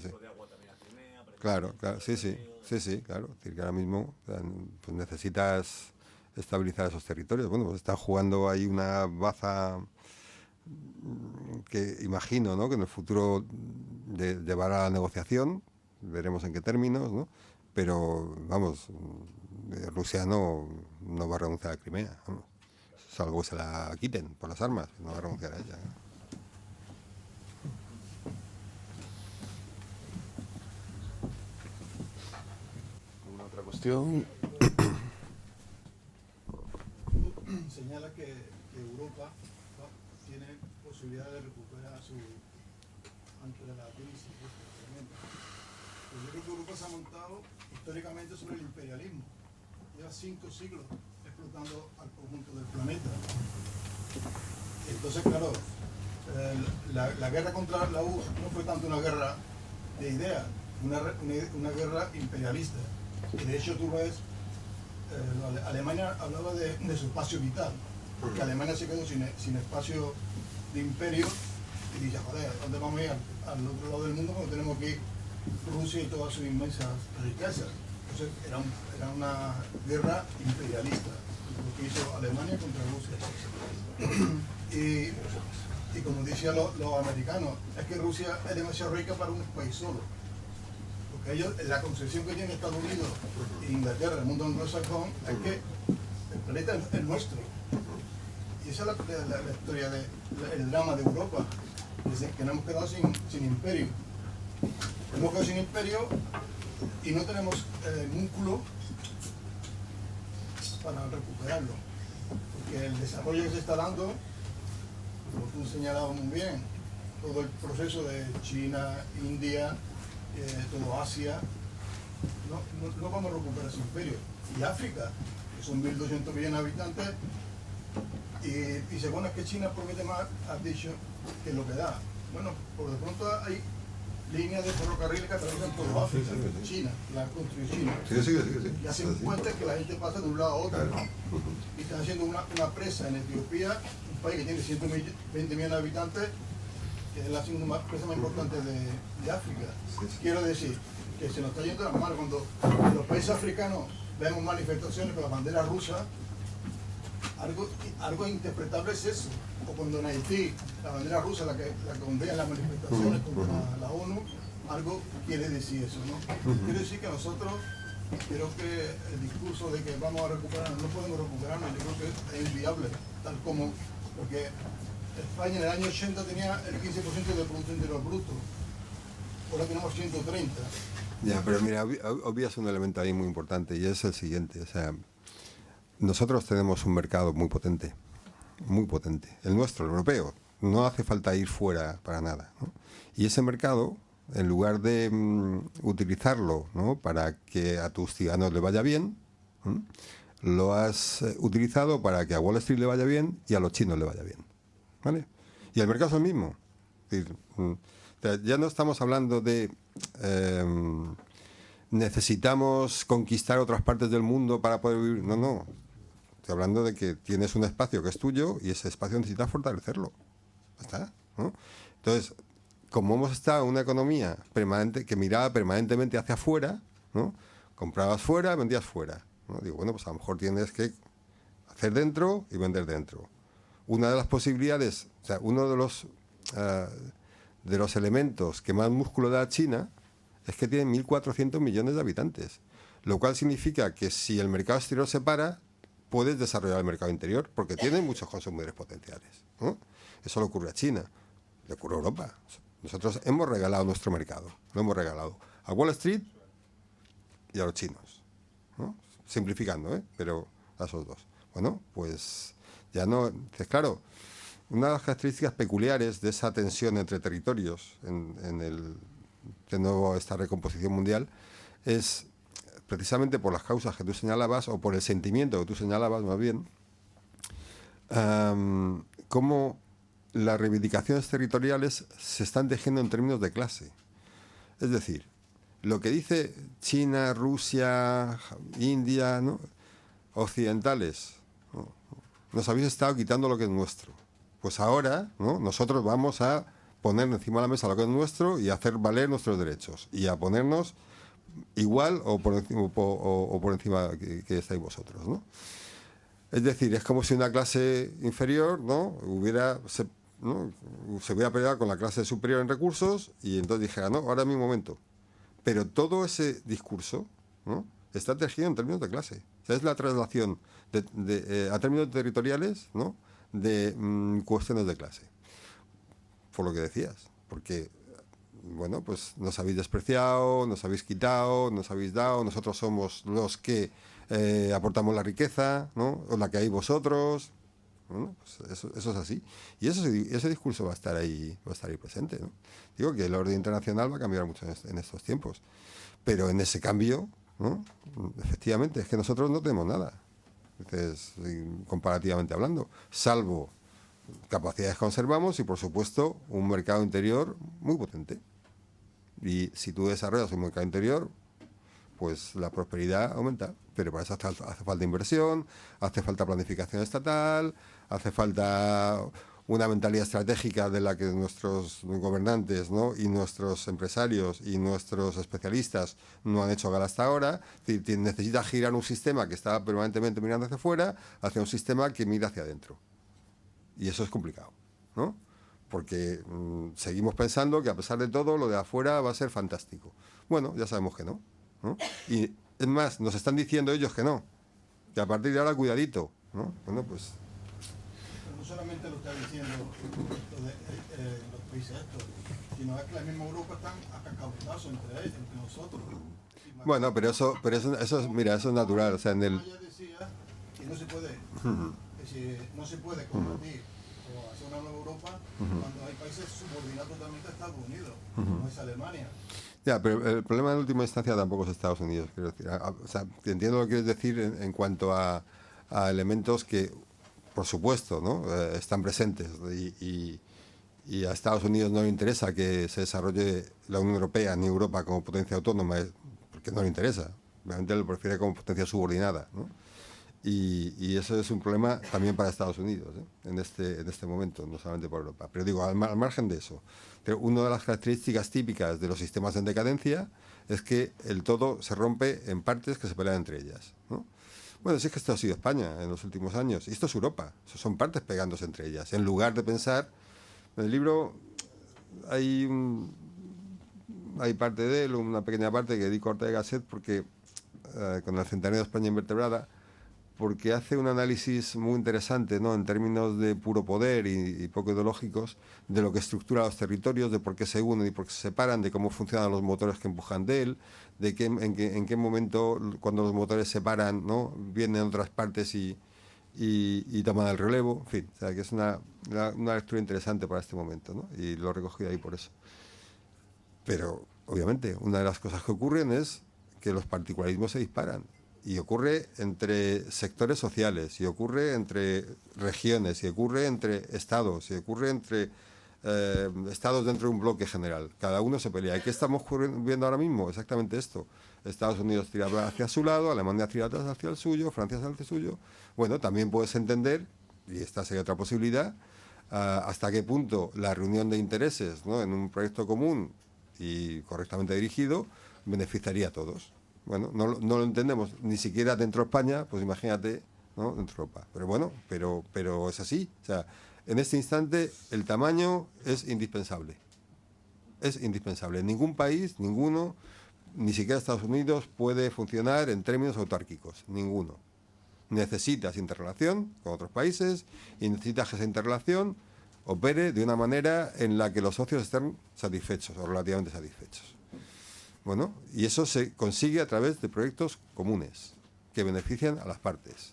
Claro, sí, claro. Es decir, que ahora mismo, o sea, pues necesitas estabilizar esos territorios. Bueno, pues está jugando ahí una baza que imagino, ¿no?, que en el futuro llevará a la negociación, veremos en qué términos, ¿no? Pero, vamos, Rusia no va a renunciar a Crimea, vamos, salvo que se la quiten por las armas, no va a renunciar a ella, ¿no? ¿Alguna otra cuestión? Señala que Europa tiene posibilidad de recuperar su, antes de la crisis, pues yo creo que Europa se ha montado históricamente sobre el imperialismo. Lleva 5 siglos explotando al conjunto del planeta. Entonces, claro, la guerra contra la URSS no fue tanto una guerra de ideas, una guerra imperialista. Y de hecho tú ves, Alemania hablaba de su espacio vital, porque Alemania se quedó sin espacio de imperio, y dice, joder, ¿dónde vamos a ir al otro lado del mundo cuando tenemos aquí Rusia y todas sus inmensas riquezas? Entonces era una guerra imperialista, lo que hizo Alemania contra Rusia. Y como decían los americanos, es que Rusia es demasiado rica para un país solo. Porque ellos, la concepción que tiene Estados Unidos e Inglaterra, el mundo anglosajón, es que el planeta es nuestro. Y esa es la historia el drama de Europa, es que nos hemos quedado sin imperio. Hemos quedado sin imperio y no tenemos músculo para recuperarlo. Porque el desarrollo que se está dando, como tú señalabas muy bien, todo el proceso de China, India, todo Asia, no vamos a recuperar ese imperio. Y África, que son 1.200 millones de habitantes, y según es que China promete más, has dicho que lo que da. Bueno, por de pronto hay líneas de ferrocarril que atraviesan todo África, China, la construye China. Sí. Y hacen cuenta que la gente pasa de un lado a otro. Claro. Y están haciendo una presa en Etiopía, un país que tiene 120 millones de habitantes, que es la segunda presa más importante de África. Quiero decir que se nos está yendo las manos cuando en los países africanos vemos manifestaciones con la bandera rusa. Algo interpretable es eso. O cuando en Haití la bandera rusa, la que ondea en las manifestaciones contra la ONU, algo quiere decir eso, ¿no? Quiere decir que nosotros, creo que el discurso de que vamos a recuperarnos, no podemos recuperarnos, yo creo que es inviable, tal como, porque España en el año 80 tenía el 15% del Producto Interior Bruto, ahora tenemos 130. Ya, pero mira, obvias un elemento ahí muy importante y es el siguiente. O sea, nosotros tenemos un mercado muy potente, el nuestro, el europeo. No hace falta ir fuera para nada, ¿no? Y ese mercado, en lugar de utilizarlo, ¿no?, para que a tus ciudadanos le vaya bien, lo has utilizado para que a Wall Street le vaya bien y a los chinos le vaya bien, ¿vale? Y el mercado es el mismo. Es decir, ya no estamos hablando de necesitamos conquistar otras partes del mundo para poder vivir. No, no. Estoy hablando de que tienes un espacio que es tuyo y ese espacio necesitas fortalecerlo. Ya está, ¿no? Entonces, como hemos estado en una economía permanente que miraba permanentemente hacia afuera, ¿no?, comprabas fuera, vendías fuera, ¿no? Digo, bueno, pues a lo mejor tienes que hacer dentro y vender dentro. Una de las posibilidades, o sea, uno de los elementos que más músculo da a China es que tiene 1.400 millones de habitantes, lo cual significa que si el mercado exterior se para, puedes desarrollar el mercado interior, porque tiene muchos consumidores potenciales, ¿no? Eso le ocurre a China, le ocurre a Europa. Nosotros hemos regalado nuestro mercado, lo hemos regalado a Wall Street y a los chinos, ¿no? Simplificando, pero a esos dos. Bueno, pues ya no... Claro, una de las características peculiares de esa tensión entre territorios de nuevo esta recomposición mundial es precisamente por las causas que tú señalabas, o por el sentimiento que tú señalabas más bien, cómo las reivindicaciones territoriales se están tejiendo en términos de clase. Es decir, lo que dice China, Rusia, India, ¿no?, occidentales, ¿no?, nos habéis estado quitando lo que es nuestro. Pues ahora, ¿no?, nosotros vamos a poner encima de la mesa lo que es nuestro y a hacer valer nuestros derechos y a ponernos igual o por encima que estáis vosotros, ¿no? Es decir, es como si una clase inferior, ¿no?, se hubiera peleado con la clase superior en recursos y entonces dijera, no, ahora es mi momento. Pero todo ese discurso, ¿no?, está tejido en términos de clase. O sea, es la traslación a términos territoriales, ¿no?, de cuestiones de clase. Por lo que decías, porque, bueno, pues nos habéis despreciado, nos habéis quitado, nos habéis dado, nosotros somos los que aportamos la riqueza, ¿no?, o la que hay vosotros. Bueno, pues eso es así. Y ese discurso va a estar ahí presente, ¿no? Digo que el orden internacional va a cambiar mucho en estos tiempos. Pero en ese cambio, ¿no?, efectivamente, es que nosotros no tenemos nada, entonces, comparativamente hablando, salvo capacidades que conservamos y, por supuesto, un mercado interior muy potente. Y si tú desarrollas un mercado interior, pues la prosperidad aumenta. Pero para eso hace falta inversión, hace falta planificación estatal, hace falta una mentalidad estratégica de la que nuestros gobernantes, ¿no?, y nuestros empresarios y nuestros especialistas no han hecho gala hasta ahora. Es decir, necesita girar un sistema que está permanentemente mirando hacia afuera hacia un sistema que mira hacia adentro. Y eso es complicado, ¿no? Porque seguimos pensando que a pesar de todo lo de afuera va a ser fantástico. Bueno, ya sabemos que no, ¿no? Y es más, nos están diciendo ellos que no, que a partir de ahora cuidadito, ¿no? Bueno, pues... Pero no solamente lo está diciendo los países estos, sino es que la misma Europa están acacautados entre nosotros. Bueno, pero eso mira, eso es natural, o sea, en el... decía que no se puede... no se puede combatir o hacer una nueva Europa cuando hay países subordinados totalmente a Estados Unidos, como es Alemania. Ya, pero el problema en última instancia tampoco es Estados Unidos, quiero decir. O sea, entiendo lo que quieres decir en cuanto a elementos que, por supuesto, ¿no?, están presentes y a Estados Unidos no le interesa que se desarrolle la Unión Europea ni Europa como potencia autónoma, porque no le interesa. Realmente lo prefiere como potencia subordinada, ¿no? Y eso es un problema también para Estados Unidos, en este momento, no solamente para Europa. Pero digo, al margen de eso, pero una de las características típicas de los sistemas en decadencia es que el todo se rompe en partes que se pelean entre ellas, ¿no? Bueno, sí, es que esto ha sido España en los últimos años, y esto es Europa, son partes pegándose entre ellas, en lugar de pensar... En el libro hay parte de él, una pequeña parte que dedico a Ortega y Gasset, porque con el centenario de España invertebrada, porque hace un análisis muy interesante, ¿no?, en términos de puro poder y poco ideológicos, de lo que estructura los territorios, de por qué se unen y por qué se separan, de cómo funcionan los motores que empujan de él, de en qué momento, cuando los motores se paran, ¿no?, vienen otras partes y toman el relevo. En fin, o sea, que es una lectura interesante para este momento, ¿no?, y lo he recogido ahí por eso. Pero, obviamente, una de las cosas que ocurren es que los particularismos se disparan. Y ocurre entre sectores sociales, y ocurre entre regiones, y ocurre entre estados, y ocurre entre estados dentro de un bloque general. Cada uno se pelea. ¿Y qué estamos viendo ahora mismo? Exactamente esto. Estados Unidos tira hacia su lado, Alemania tira hacia el suyo, Francia hacia el suyo. Bueno, también puedes entender, y esta sería otra posibilidad, hasta qué punto la reunión de intereses, ¿no?, en un proyecto común y correctamente dirigido beneficiaría a todos. Bueno, no lo entendemos ni siquiera dentro de España, pues imagínate, ¿no?, dentro de Europa. Pero bueno, pero es así. O sea, en este instante el tamaño es indispensable. Es indispensable. Ningún país, ninguno, ni siquiera Estados Unidos, puede funcionar en términos autárquicos. Ninguno. Necesitas interrelación con otros países y necesitas que esa interrelación opere de una manera en la que los socios estén satisfechos o relativamente satisfechos. Bueno, y eso se consigue a través de proyectos comunes que benefician a las partes.